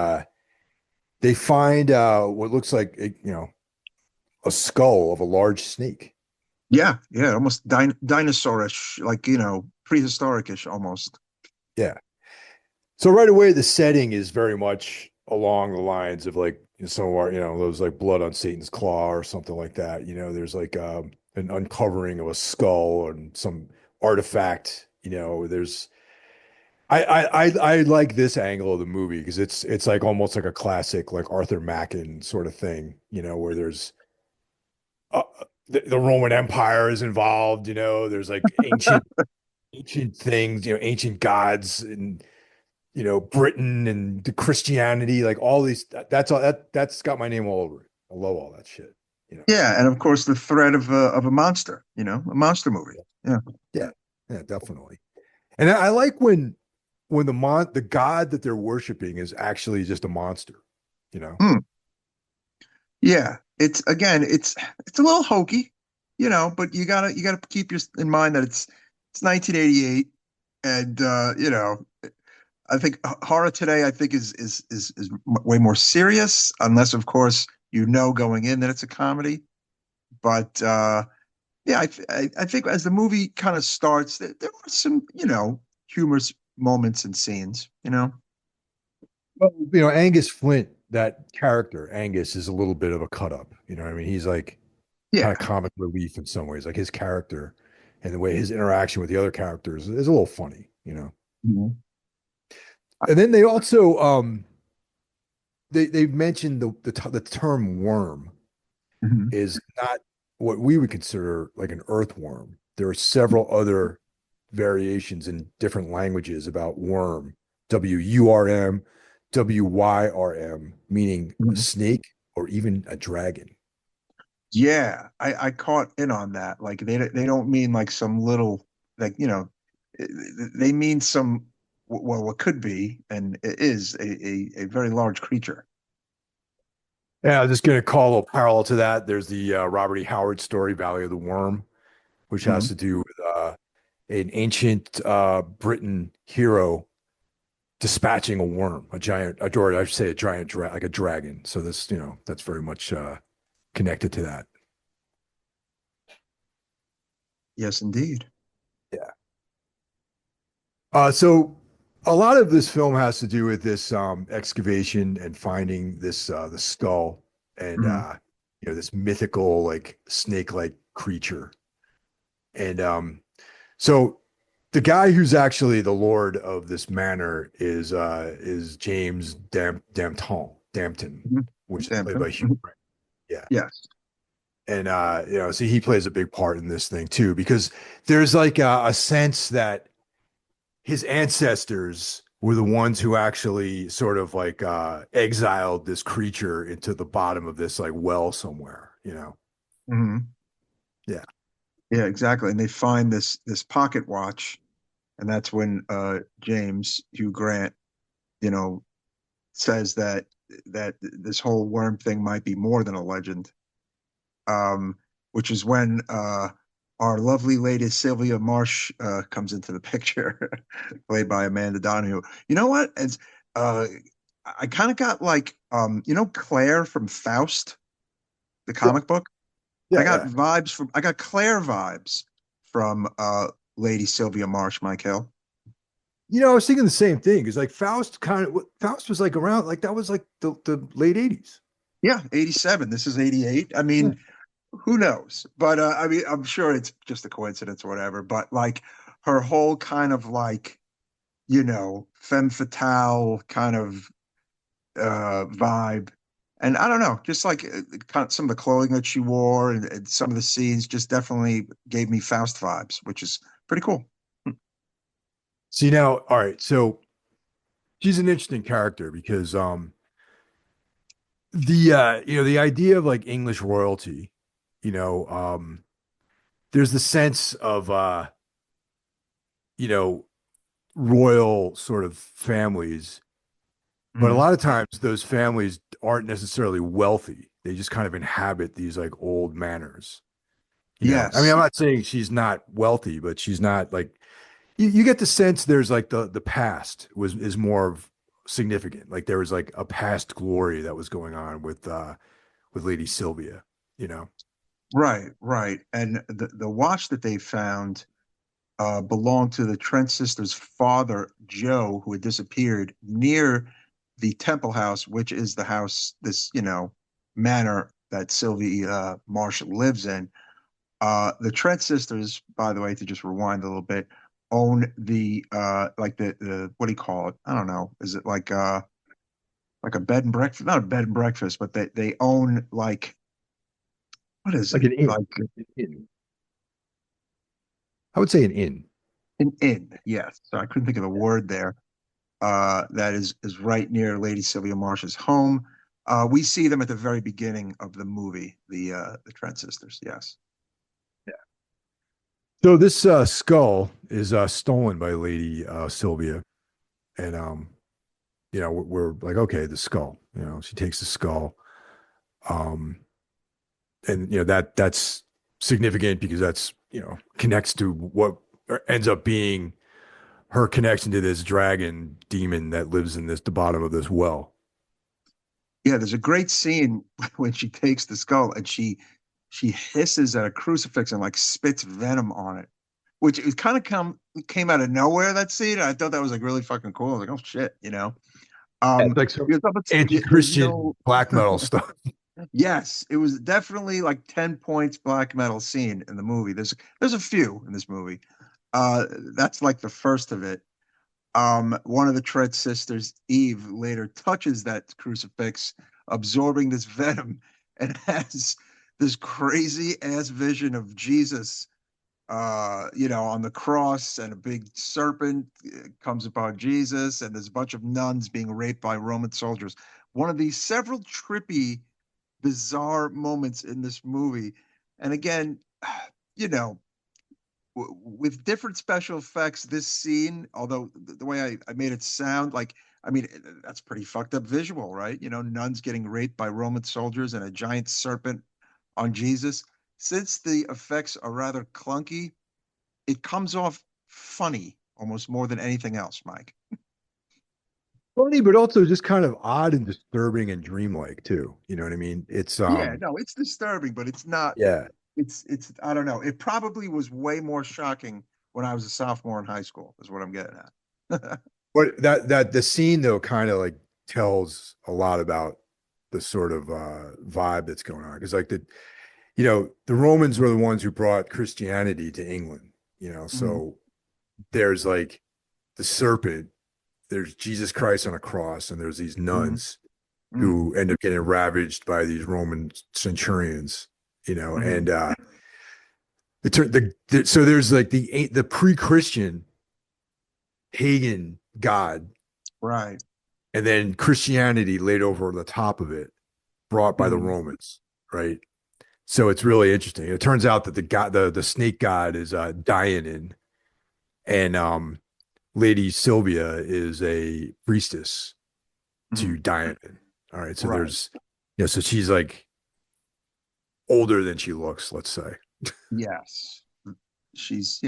they find what looks like a skull of a large snake. Yeah, yeah, almost dinosaurish, like prehistoricish almost. Yeah. So right away, the setting is very much along the lines of like some of our, those like blood on Satan's claw or something like that. There's like an uncovering of a skull and some artifact. There's I like this angle of the movie because it's like almost like a classic like Arthur Machen sort of thing. Where there's the Roman Empire is involved. There's like ancient things, ancient gods and Britain and the Christianity, like all these, that's all that's got my name all over it. I love all that shit, you know. Yeah, and of course the threat of a monster, a monster movie. Yeah. Yeah, yeah, definitely. And I like when the god that they're worshiping is actually just a monster, you know. Mm, yeah. It's again, it's a little hokey, but you gotta keep in mind that it's 1988, and I think horror today, I think is way more serious, unless of course going in that it's a comedy. But yeah, I think as the movie kind of starts, there are some humorous moments and scenes. Well, Angus Flint, that character, Angus, is a little bit of a cut up. You know what I mean? He's like kind Yeah. of comic relief in some ways. Like his character and the way his interaction with the other characters is a little funny. Mhm. And then they also they mentioned the term worm Mhm. is not what we would consider like an earthworm. There are several other variations in different languages about worm, WURM, WYRM, meaning a Mhm. snake or even a dragon. Yeah, I caught in on that. Like they don't mean like some little like eh, they mean some well what could be and it is a very large creature. Yeah, I'm just going to call a parallel to that. There's the Robert E. Howard story, Valley of the Worm, which has Mhm. to do with an ancient Britain hero dispatching a worm, or I should say a giant, like a dragon. So this, that's very much connected to that. Yes, indeed. Yeah. So a lot of this film has to do with this excavation and finding this the skull and Mhm. this mythical like snake-like creature. And so the guy who's actually the lord of this manor is James Dampton, Mhm. which is played by Stampton. Hugh Mhm. Grant. Yeah. Yes. And so he plays a big part in this thing too, because there's like a sense that his ancestors were the ones who actually sort of like exiled this creature into the bottom of this like well somewhere. Mhm. Yeah. Yeah, exactly. And they find this pocket watch, and that's when James Hugh Grant, you know, says that this whole worm thing might be more than a legend. Um, which is when our lovely lady Sylvia Marsh comes into the picture, played by Amanda Donoghue. You know what? Uh, I kind of got like Claire from Faust, the Yeah. comic book. Yeah. Yeah. I got Claire vibes from Lady Sylvia Marsh, Michael. I was thinking the same thing because like Faust was like around like that was like the late 80s. Yeah, 87. This is 88. I Yeah. mean, who knows? But I mean, I'm sure it's just a coincidence or whatever. But like her whole kind of like, femme fatale kind of vibe. And I don't know, just like kind of some of the clothing that she wore and some of the scenes just definitely gave me Faust vibes, which is pretty cool. See now, all right, so she's an interesting character because the idea of like English royalty, you know, there's the sense of you know, royal sort of families, but a Mhm. lot of times those families aren't necessarily wealthy. They just kind of inhabit these like old manors. I mean, Yes. I'm not saying she's not wealthy, but she's not like you get the sense there's like the past was is more of significant. Like there was like a past glory that was going on with Lady Sylvia, you know. Right, right. And the watch that they found belonged to the Trent sisters' father, Joe, who had disappeared near the Temple House, which is the house, this, manor that Sylvie Marshall lives in. The Trent sisters, by the way, to just rewind a little bit, own the like the what do you call it? I don't know. Is it like a bed and breakfast? Not a bed and breakfast, but they own like what is Like it? an inn. Like An inn. I would say an inn. an inn. Yes. So I couldn't think of the word there. That is right near Lady Sylvia Marsh's home. We see them at the very beginning of the movie, the Trent sisters. Yes. So this skull is stolen by Lady Sylvia, and we're like, okay, the skull. She takes the skull, um, and that's significant because that's connects to what ends up being her connection to this dragon demon that lives in the bottom of this well. Yeah, there's a great scene when she takes the skull and she hisses at a crucifix and like spits venom on it, which it kind of came out of nowhere, that scene. I thought that was like really fucking cool. I was like, oh shit, you know. It's like some Because there's anti-Christian no black metal stuff. yes, it was definitely like 10 points black metal scene in the movie. There's a few in this movie. Uh that's like the first of it. One of the Tread sisters, Eve, later touches that crucifix, absorbing this venom, and has this crazy ass vision of Jesus, on the cross, and a big serpent comes upon Jesus, and there's a bunch of nuns being raped by Roman soldiers. One of these several trippy, bizarre moments in this movie. And again, you know, with different special effects, this scene, although the way I made it sound like, I mean, that's pretty fucked up visual, right? Nuns getting raped by Roman soldiers and a giant serpent on Jesus. Since the effects are rather clunky, it comes off funny almost more than anything else, Mike. Funny, but also just kind of odd and disturbing and dreamlike too. You know what I mean? It's Yeah, no, it's disturbing, but it's not. yeah. It's I don't know. It probably was way more shocking when I was a sophomore in high school, is what I'm getting at. But that the scene though kind of like tells a lot about the sort of vibe that's going on. Because like the Romans were the ones who brought Christianity to England, Mhm, so there's like the serpent, there's Jesus Christ on a cross, and there's these mhm, nuns mhm, who end up getting ravaged by these Roman centurions, mhm. and so there's like the pre-Christian pagan god, Right. and then Christianity laid over the top of it, brought by the Mhm, Romans, right? So it's really interesting. It turns out that the snake god is Dianon, and Lady Sylvia is a priestess mhm. to Dianon. All right, so Right. so she's like older than she looks, let's say. Yes. She's,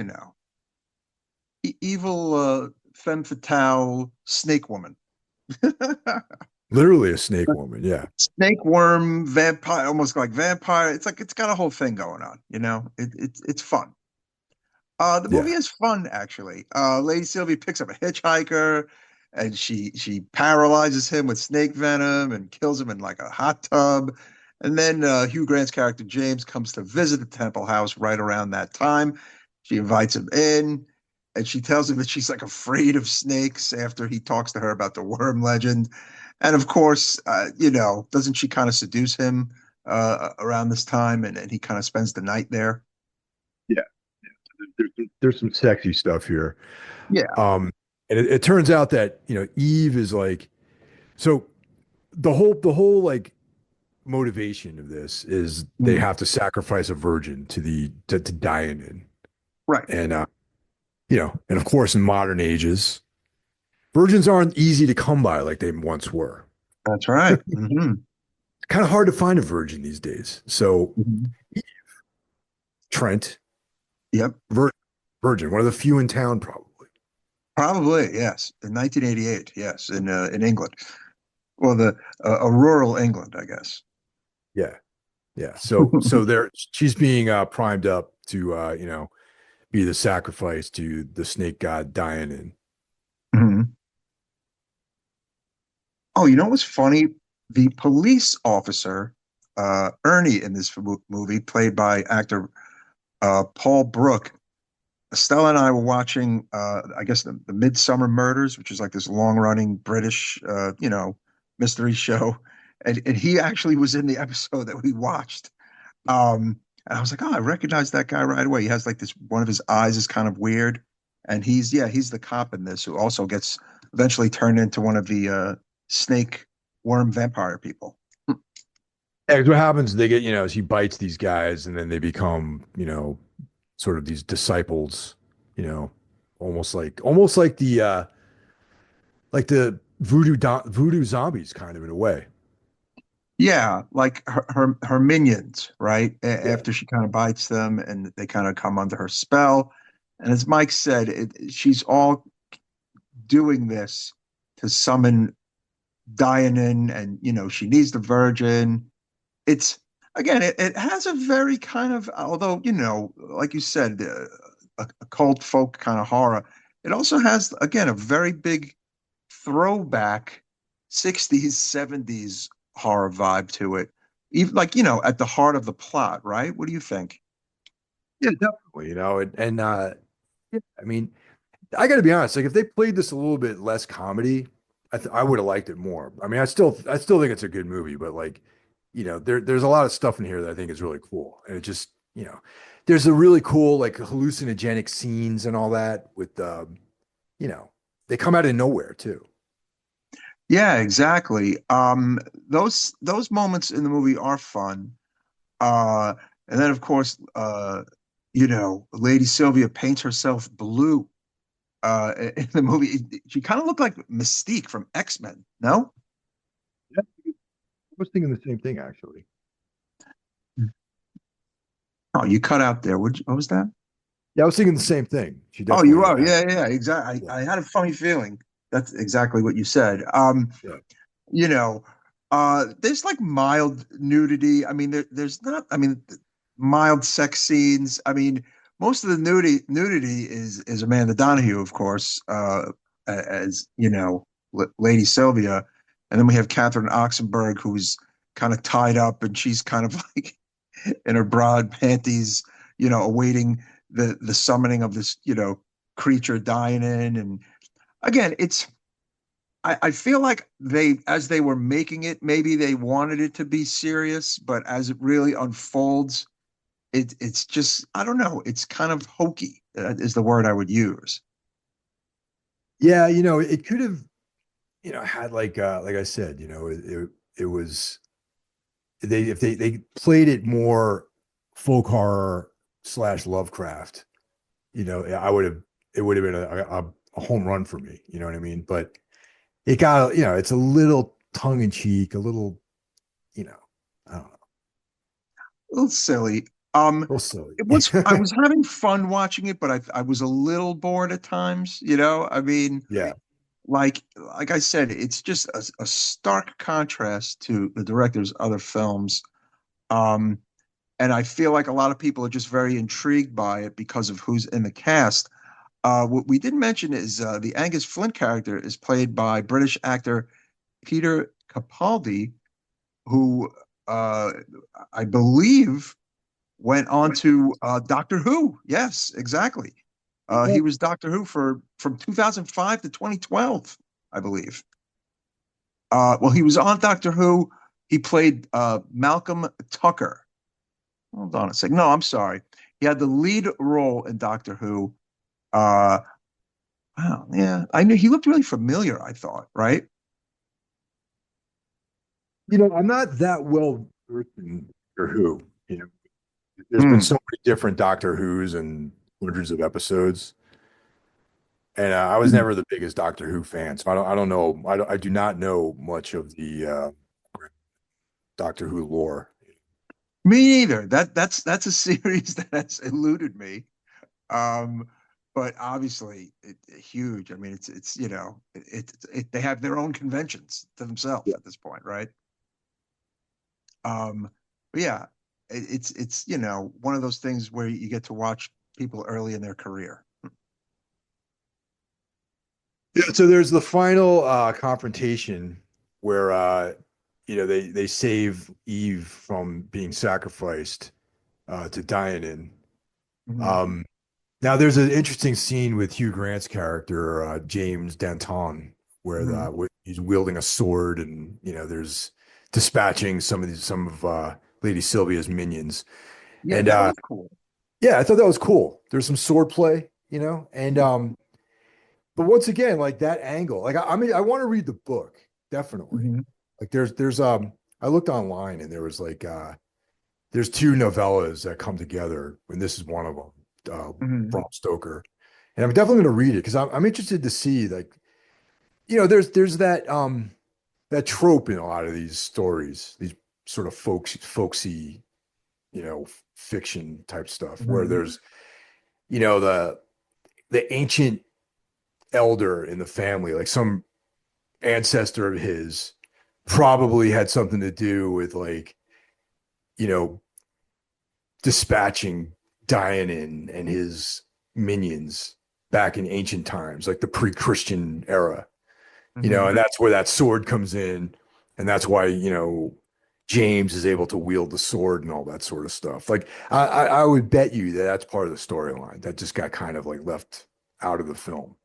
evil femme fatale snake woman. Literally a snake woman, yeah. Snake worm, vampire, almost like vampire. It's like it's got a whole thing going on, it's fun. The movie Yeah. is fun, actually. Lady Sylvia picks up a hitchhiker, and she paralyzes him with snake venom and kills him in like a hot tub. And then Hugh Grant's character James comes to visit the Temple House right around that time. She invites him in, and she tells him that she's like afraid of snakes after he talks to her about the worm legend. And of course, doesn't she kind of seduce him around this time, and he kind of spends the night there? Yeah. There's some sexy stuff here. Yeah. Um, and it turns out that, Eve is like, so the whole like motivation of this is they Mm. have to sacrifice a virgin to Dianon. Right. And and of course in modern ages, virgins aren't easy to come by like they once were. That's right. Hmm. It's kind of hard to find a virgin these days. So Hmm. Trent, Yep. vir- virgin, one of the few in town, probably. Probably, yes. In 1988, yes, in England. Well, the a rural England, I guess. Yeah, yeah. So there, she's being primed up to be the sacrifice to the snake god Diane. Mhm. Oh, you know what's funny? The police officer, Ernie, in this movie, played by actor Paul Brook. Stella and I were watching, I guess, the Midsummer Murders, which is like this long-running British, mystery show, and he actually was in the episode that we watched. And I was like, oh, I recognize that guy right away. He has like this, one of his eyes is kind of weird, and he's the cop in this who also gets eventually turned into one of the snake worm vampire people. Yeah, 'cause what happens? They get, is he bites these guys, and then they become, sort of these disciples, you know, almost like the voodoo zombies, kind of in a way. Yeah, like her minions, right? Yeah. After she kind of bites them, and they kind of come under her spell. And as Mike said, she's all doing this to summon Dianon, and she needs the Virgin. It's again, it has a very kind of, although like you said, a cult folk kind of horror. It also has again a very big throwback 60s, 70s horror vibe to it. Even like, at the heart of the plot, right? What do you think? Yeah, definitely. Yeah, I mean, I got to be honest. Like, if they played this a little bit less comedy, I would have liked it more. I mean, I still think it's a good movie, but like, there's a lot of stuff in here that I think is really cool, and it just, there's a really cool like hallucinogenic scenes and all that with, you know, they come out of nowhere too. Yeah, exactly. Those moments in the movie are fun. Uh, and then of course, Lady Sylvia paints herself blue. In the movie, she kind of looked like Mystique from X-Men. No? Yeah, I was thinking the same thing actually. Oh, you cut out there. What was that? Yeah, I was thinking the same thing. She Oh, you definitely are. had, Yeah, yeah, exactly. yeah, I had a funny feeling. That's exactly what you said. yeah. You know, there's like mild nudity. I mean, there's not, I mean, mild sex scenes. I mean, most of the nudity is Amanda Donahue, of course, as Lady Sylvia, and then we have Catherine Oxenberg, who's kind of tied up, and she's kind of like in her broad panties, awaiting the summoning of this, creature dying in. And again, I feel like as they were making it, maybe they wanted it to be serious, but as it really unfolds, it's just, I don't know, it's kind of hokey, is the word I would use. Yeah, it could have, had like I said, it was if they played it more folk horror slash Lovecraft, I would have it would have been a home run for me. You know what I mean? But it got, it's a little tongue in cheek, a little, you know, I don't know, A little silly. a little silly. I was having fun watching it, but I was a little bored at times, I mean, Yeah. like I said, it's just a stark contrast to the director's other films. Um, and I feel like a lot of people are just very intrigued by it because of who's in the cast. What we didn't mention is the Angus Flint character is played by British actor Peter Capaldi, who uh, I believe went on to Doctor Who. Yes, exactly. He was Doctor Who from 2005 to 2012, I believe. Well, he was on Doctor Who. He played Malcolm Tucker. Hold on a second. No, I'm sorry. He had the lead role in Doctor Who. Uh, wow, yeah, I knew he looked really familiar. I thought, right? I'm not that well versed in Doctor Who. There's been Hmm. so many different Doctor Who's and hundreds of episodes. And I was never the biggest Doctor Who fan, so I don't know. I do not know much of the Doctor Who lore. Me neither. That's a series that has eluded me. Um, but obviously huge. I mean, it's they have their own conventions to themselves Yeah. at this point, right? Um, but yeah, it's one of those things where you get to watch people early in their career. Yeah, so there's the final confrontation where they save Eve from being sacrificed to Dianon. Mhm. Um, Now there's an interesting scene with Hugh Grant's character James Danton where Mhm. he's wielding a sword and there's dispatching some of Lady Sylvia's minions. Yeah, And that was cool. yeah, I thought that was cool. There's some sword play, and but once again, like that angle, like I mean, I want to read the book definitely. Mhm. Like there's I looked online and there was like there's two novellas that come together, and this is one of them, Mhm. Bram Stoker, and I'm definitely going to read it because I'm interested to see like there's that trope in a lot of these stories, these sort of folksy fiction type stuff where Mhm. there's the ancient elder in the family, like some ancestor of his probably had something to do with like, you know, dispatching Dianon and his minions back in ancient times, like the pre-Christian era, Mhm. and that's where that sword comes in. And that's why, James is able to wield the sword and all that sort of stuff. Like I would bet you that that's part of the storyline that just got kind of like left out of the film.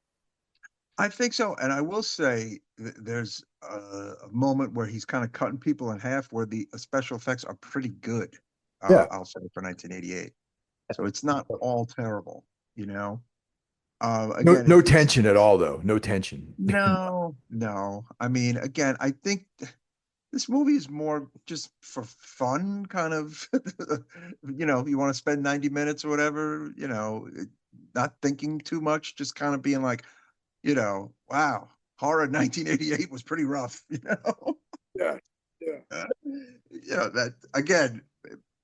I think so, and I will say there's a moment where he's kind of cutting people in half, where the special effects are pretty good. Yeah. I'll say for 1988, so it's not all terrible, you know. No, Again, no tension at all, though. No tension. no, no. I mean, again, I think this movie is more just for fun, kind of. You want to spend 90 minutes or whatever, not thinking too much, just kind of being like, wow, horror 1988 was pretty rough, Yeah. Yeah. that again,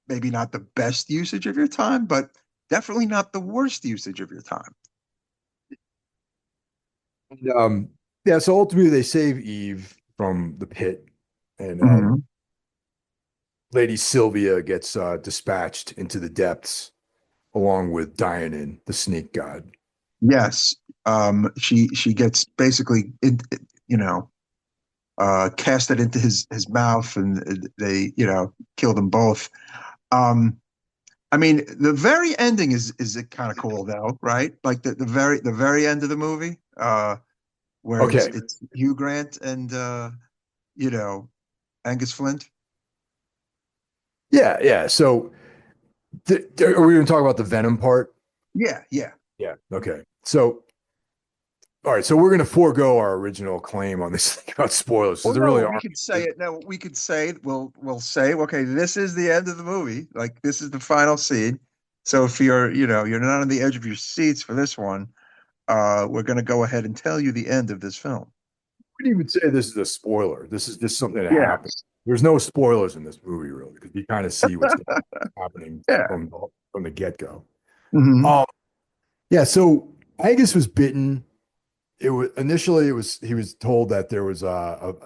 maybe not the best usage of your time, but definitely not the worst usage of your time. And, yeah. So ultimately, they save Eve from the pit, and Mhm. Lady Sylvia gets dispatched into the depths along with Dianon, the snake god. Yes. She gets basically you know, cast it into his mouth, and they, kill them both. Um, I mean, the very ending is kind of cool though, right? Like the very end of the movie, where it's Okay. it's Hugh Grant and you know, Angus Flint. Yeah. Yeah. So, are we going to talk about the Venom part? Yeah, yeah. Yeah. Okay. So, all right. So we're going to forego our original claim on this thing about spoilers because Well, there no, really we aren't. could say it. No, we could say we'll say, okay, this is the end of the movie. Like this is the final scene. So if you're not on the edge of your seats for this one, we're going to go ahead and tell you the end of this film. Wouldn't even say this is a spoiler. This is just something that Yeah, happened. There's no spoilers in this movie really because you kind of see what's happening yeah. from the get go. Hmm. Um, yeah. So Angus was bitten. It was initially it was he was told that there was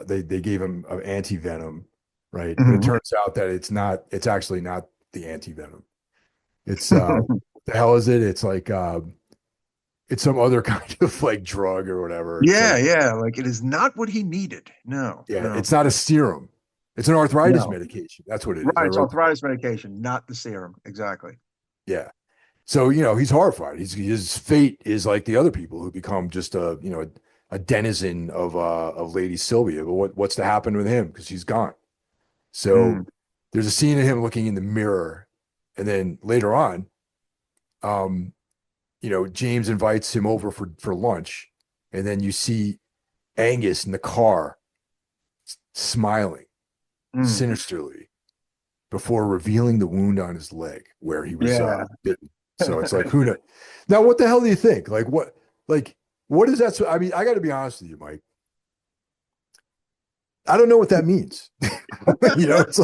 they gave him an anti venom, right? And it Hmm. turns out that it's not. It's actually not the anti venom. It's what the hell is it? It's like it's some other kind of like drug or whatever. It's Yeah, like yeah. Like it is not what he needed. No, yeah, no, it's not a serum. It's an arthritis no. medication. That's what it is. I Right, it's wrote. arthritis medication, not the serum. Exactly. Yeah. So, he's horrified. His fate is like the other people who become just a denizen of Lady Sylvia. But what's to happen with him? Because she's gone. Mm. So there's a scene of him looking in the mirror, and then later on, um, James invites him over for lunch, and then you see Angus in the car smiling Mm. sinisterly before revealing the wound on his leg where he was Yeah. bitten. So it's like, who knows? Now, what the hell do you think? Like, what is that? I mean, I got to be honest with you, Mike. I don't know what that means. It's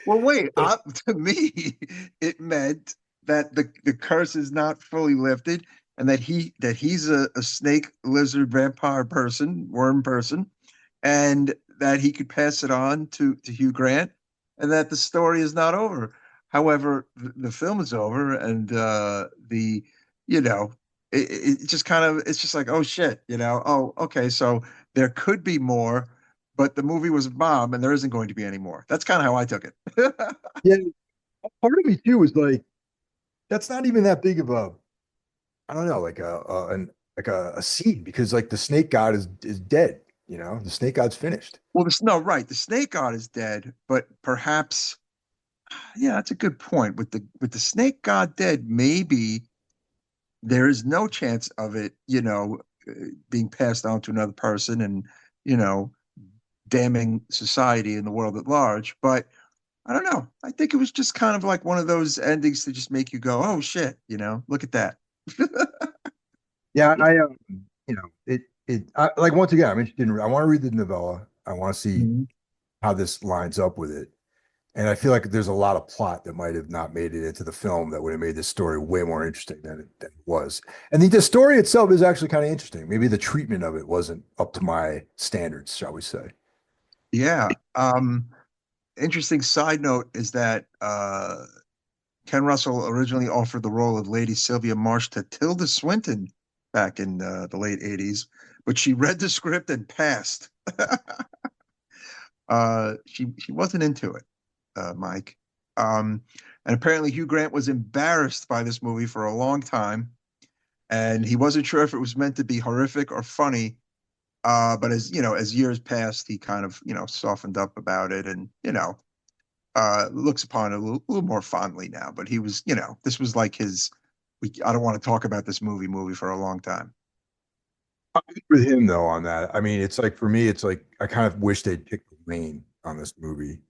Well, wait. like, To me, it meant that the curse is not fully lifted. and that he's a snake, lizard, vampire person, worm person, and that he could pass it on to Hugh Grant, and that the story is not over. However, the film is over, and the you know it just kind of it's just like, oh shit, oh, okay, so there could be more, but the movie was a bomb, and there isn't going to be any more. That's kind of how I took it. Yeah, part of me too was like, that's not even that big of a, I don't know, like a scene because like the snake god is dead, the snake god's finished. Well, no, right. The snake god is dead, but perhaps, yeah, that's a good point. With the snake god dead, maybe there is no chance of it, being passed on to another person and, you know, damning society and the world at large. But I don't know. I think it was just kind of like one of those endings to just make you go, "Oh shit," look at that. Yeah, like once again, I'm interested in, I want to read the novella. I want to see Mhm. how this lines up with it. And I feel like there's a lot of plot that might have not made it into the film that would have made this story way more interesting than it was. And the story itself is actually kind of interesting. Maybe the treatment of it wasn't up to my standards, shall we say. Yeah. Interesting side note is that Ken Russell originally offered the role of Lady Sylvia Marsh to Tilda Swinton back in the late 80s, but she read the script and passed. She wasn't into it, Mike. Um, and apparently Hugh Grant was embarrassed by this movie for a long time, and he wasn't sure if it was meant to be horrific or funny. But as years passed, he kind of softened up about it, and looks upon it a little more fondly now. But he was, this was like his. I don't want to talk about this movie for a long time. I agree with him though on that. I mean, it's like for me, it's like I kind of wish they'd picked the lane on this movie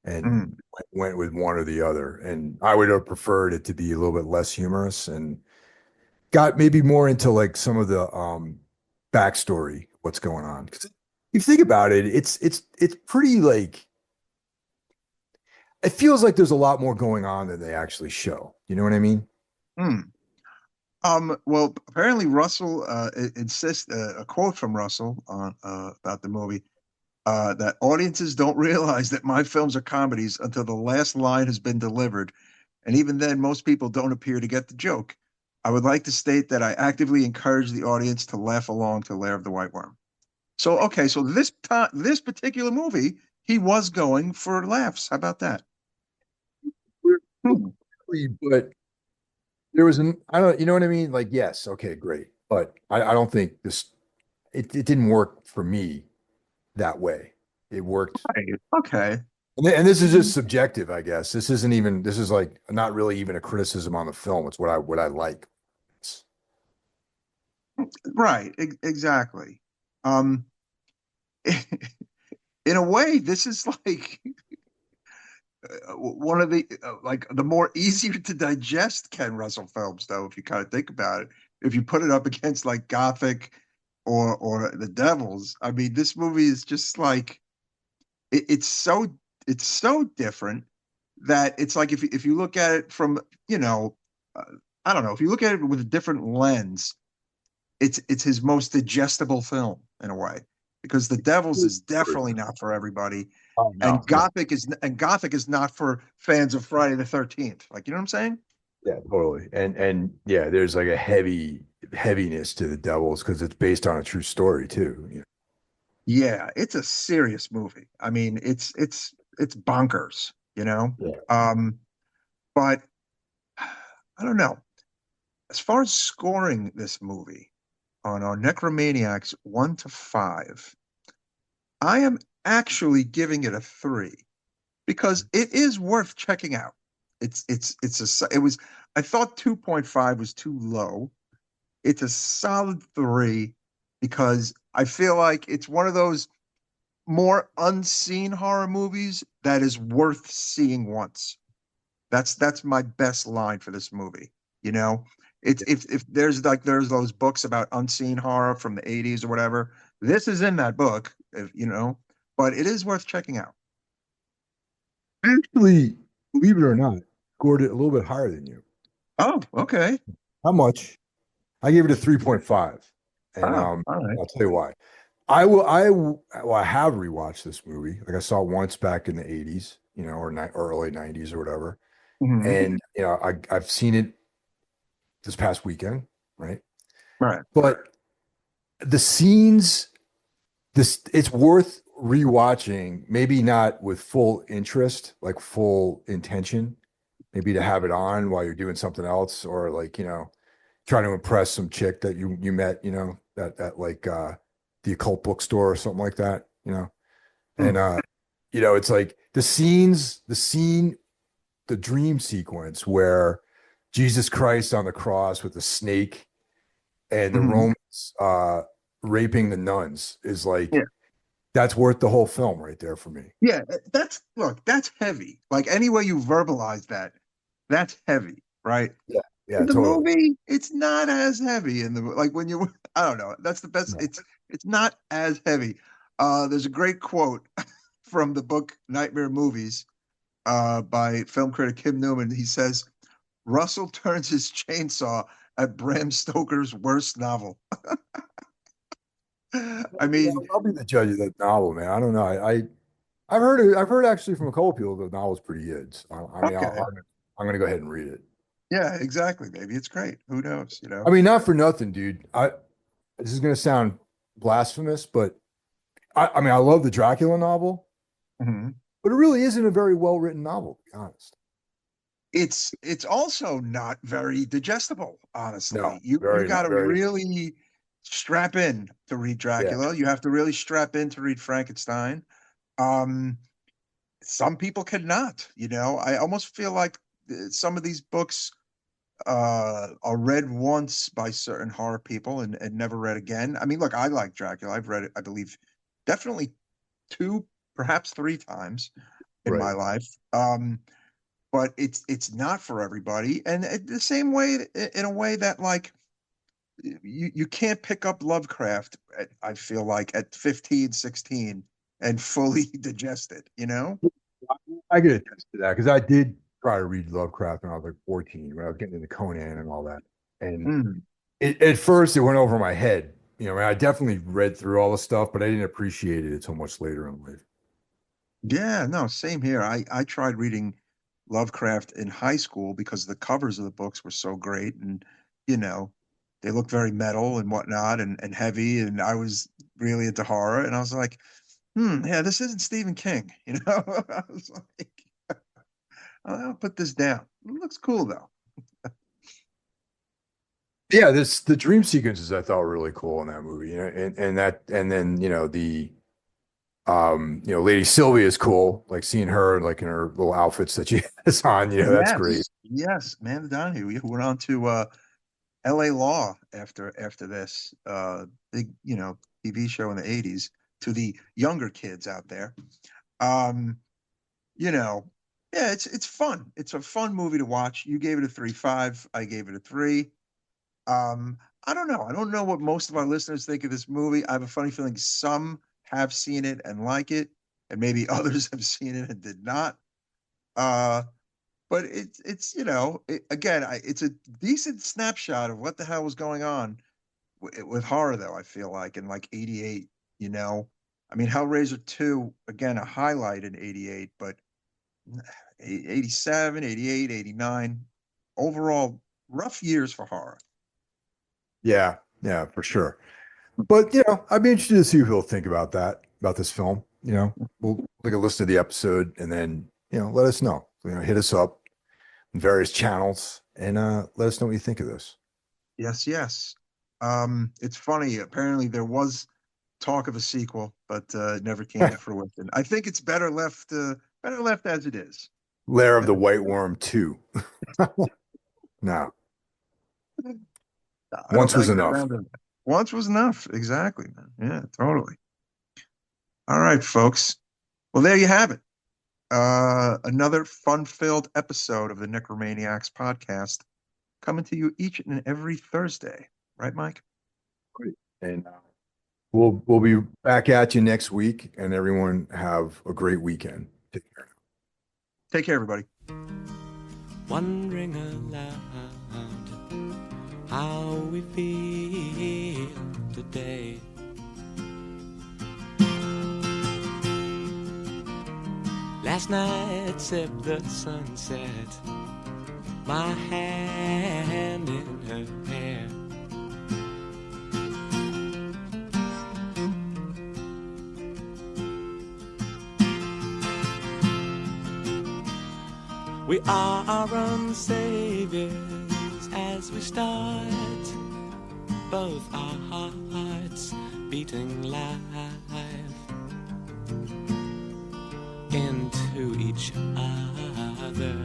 and Mm. went with one or the other. And I would have preferred it to be a little bit less humorous and got maybe more into like some of the backstory, what's going on. Because if you think about it, it's pretty like it feels like there's a lot more going on than they actually show. You know what I mean? Mm. Well, apparently Russell insists a quote from Russell on about the movie that audiences don't realize that my films are comedies until the last line has been delivered, and even then, most people don't appear to get the joke. I would like to state that I actively encourage the audience to laugh along to Lair of the White Worm. So, okay, so this particular movie, he was going for laughs. How about that? Hmm. But there was an I don't you know what I mean? Like, yes, okay, great. But I don't think it didn't work for me that way. It worked. Right. Okay. And this is just subjective, I guess. This is like not really even a criticism on the film. It's what I like. Right. Exactly. Um, in a way, this is like one of the like the more easier to digest Ken Russell films, though, if you kind of think about it. If you put it up against like Gothic or The Devils, I mean, this movie is just like it's so different that it's like if you look at it from you know uh, I don't know, if you look at it with a different lens, it's his most digestible film in a way, because The Devils is definitely not for everybody, Oh no, and no, Gothic is not for fans of Friday the 13th. Like, you know what I'm saying? yeah, totally. And yeah, there's like a heaviness to the Devils because it's based on a true story too. Yeah, it's a serious movie. I mean, it's bonkers, you know. Yeah. But I don't know. As far as scoring this movie on our Necromaniacs 1 to 5, I am actually giving it a 3 because it is worth checking out. It was, I thought 2.5 was too low. It's a solid 3 because I feel like it's one of those more unseen horror movies that is worth seeing once. That's my best line for this movie. You know, it's if there's those books about unseen horror from the 80s or whatever. This is in that book, but it is worth checking out. Actually, believe it or not, scored it a little bit higher than you. Oh, okay. How much? I gave it a 3.5. And Oh, all right. I'll tell you why. I have rewatched this movie. Like I saw it once back in the 80s, or early 90s or whatever. Hmm. And I've seen it this past weekend, right? Right. But the scenes, it's worth rewatching, maybe not with full interest, like full intention, maybe to have it on while you're doing something else, or like, trying to impress some chick that you met, at like the occult bookstore or something like that, Hmm. And it's like the dream sequence where Jesus Christ on the cross with the snake and the Hmm. Romans raping the nuns is Yeah. like that's worth the whole film right there for me. Yeah. That's heavy. Like any way you verbalize that, that's heavy, right? Yeah, yeah, In the totally. movie, it's not as heavy in the like when you I don't know. That's the best. No. It's not as heavy. There's a great quote from the book Nightmare Movies by film critic Kim Newman. He says, Russell turns his chainsaw at Bram Stoker's worst novel. I mean, I'll be the judge of that novel, man. I don't know. I've heard actually from a couple people the novel's pretty good. So, I mean, okay. I'm gonna go ahead and read it. Yeah, exactly. Maybe it's great. Who knows, you I know? mean, not for nothing, dude. This is gonna sound blasphemous, but I mean, I love the Dracula novel, Mhm. but it really isn't a very well written novel, to be honest. It's also not very digestible, No, honestly. You very got not to very. really strap in to read Yeah, Dracula. You have to really strap in to read Frankenstein. Um, some people cannot, you know. I almost feel like some of these books are read once by certain horror people and never read again. I mean, look, I like Dracula. I've read it, I believe, definitely two, perhaps three times in right. my life. But it's not for everybody. And the same way, in a way that like you can't pick up Lovecraft, I feel like at 15, 16 and fully digest it, you know? I get attest to that because I did try to read Lovecraft when I was like 14, when I was getting into Conan and all that. And Mm. at first it went over my head. I definitely read through all the stuff, but I didn't appreciate it until much later in life. Yeah, no, same here. I tried reading Lovecraft in high school because the covers of the books were so great and you know, they looked very metal and whatnot and heavy and I was really into horror and I was like, yeah, this isn't Stephen King, you know? I was like, I'll put this down. It looks cool though. Yeah, the dream sequences I thought were really cool in that movie. And then the Lady Sylvia is cool, like seeing her like in her little outfits that she has on, that's great. Yes, yes, Amanda Donahue. We went on to LA Law after this big, TV show in the 80s to the younger kids out there. Um, you know, yeah, it's fun. It's a fun movie to watch. You gave it a 3.5. I gave it a 3. Um, I don't know. I don't know what most of our listeners think of this movie. I have a funny feeling some have seen it and like it, and maybe others have seen it and did not. Uh, but it's again, it's a decent snapshot of what the hell was going on with horror, though. I feel like in like '88, you know, I mean, Hellraiser 2 again a highlight in '88, but 87, 88, 89 overall rough years for horror. Yeah, yeah, for sure. But I'd be interested to see what people think about about this film. We'll take a listen to the episode and then, let us know. Hit us up in various channels and let us know what you think of this. Yes, yes. It's funny. Apparently, there was talk of a sequel, but it never came to fruition. I think it's better left as it is. Lair of the White Worm 2. No, I don't once was like the enough. sound of it. Once was enough. Exactly, man. Yeah, totally. All right, folks. Well, there you have it. Another fun-filled episode of the Necromaniacs podcast coming to you each and every Thursday. Right, Mike? Great. And we'll be back at you next week and everyone have a great weekend. Take care. Take care, everybody. Wondering aloud how we feel today. Last night sipped the sunset, my hand in her hair. We are our own saviors as we start, both our hearts beating live into each other.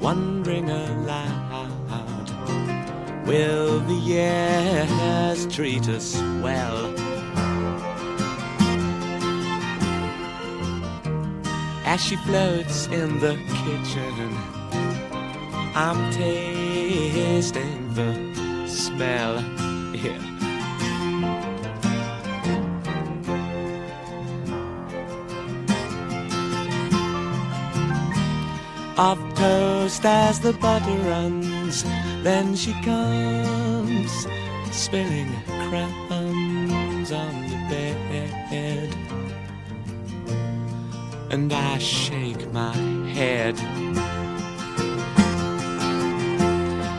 Wondering aloud, will the years treat us well? As she floats in the kitchen, I'm tasting the smell. Yeah. Of toast as the butter runs, then she comes, spilling crumbs on the bed. And I shake my head,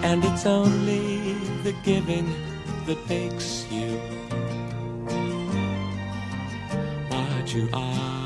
and it's only the giving that makes you what you are.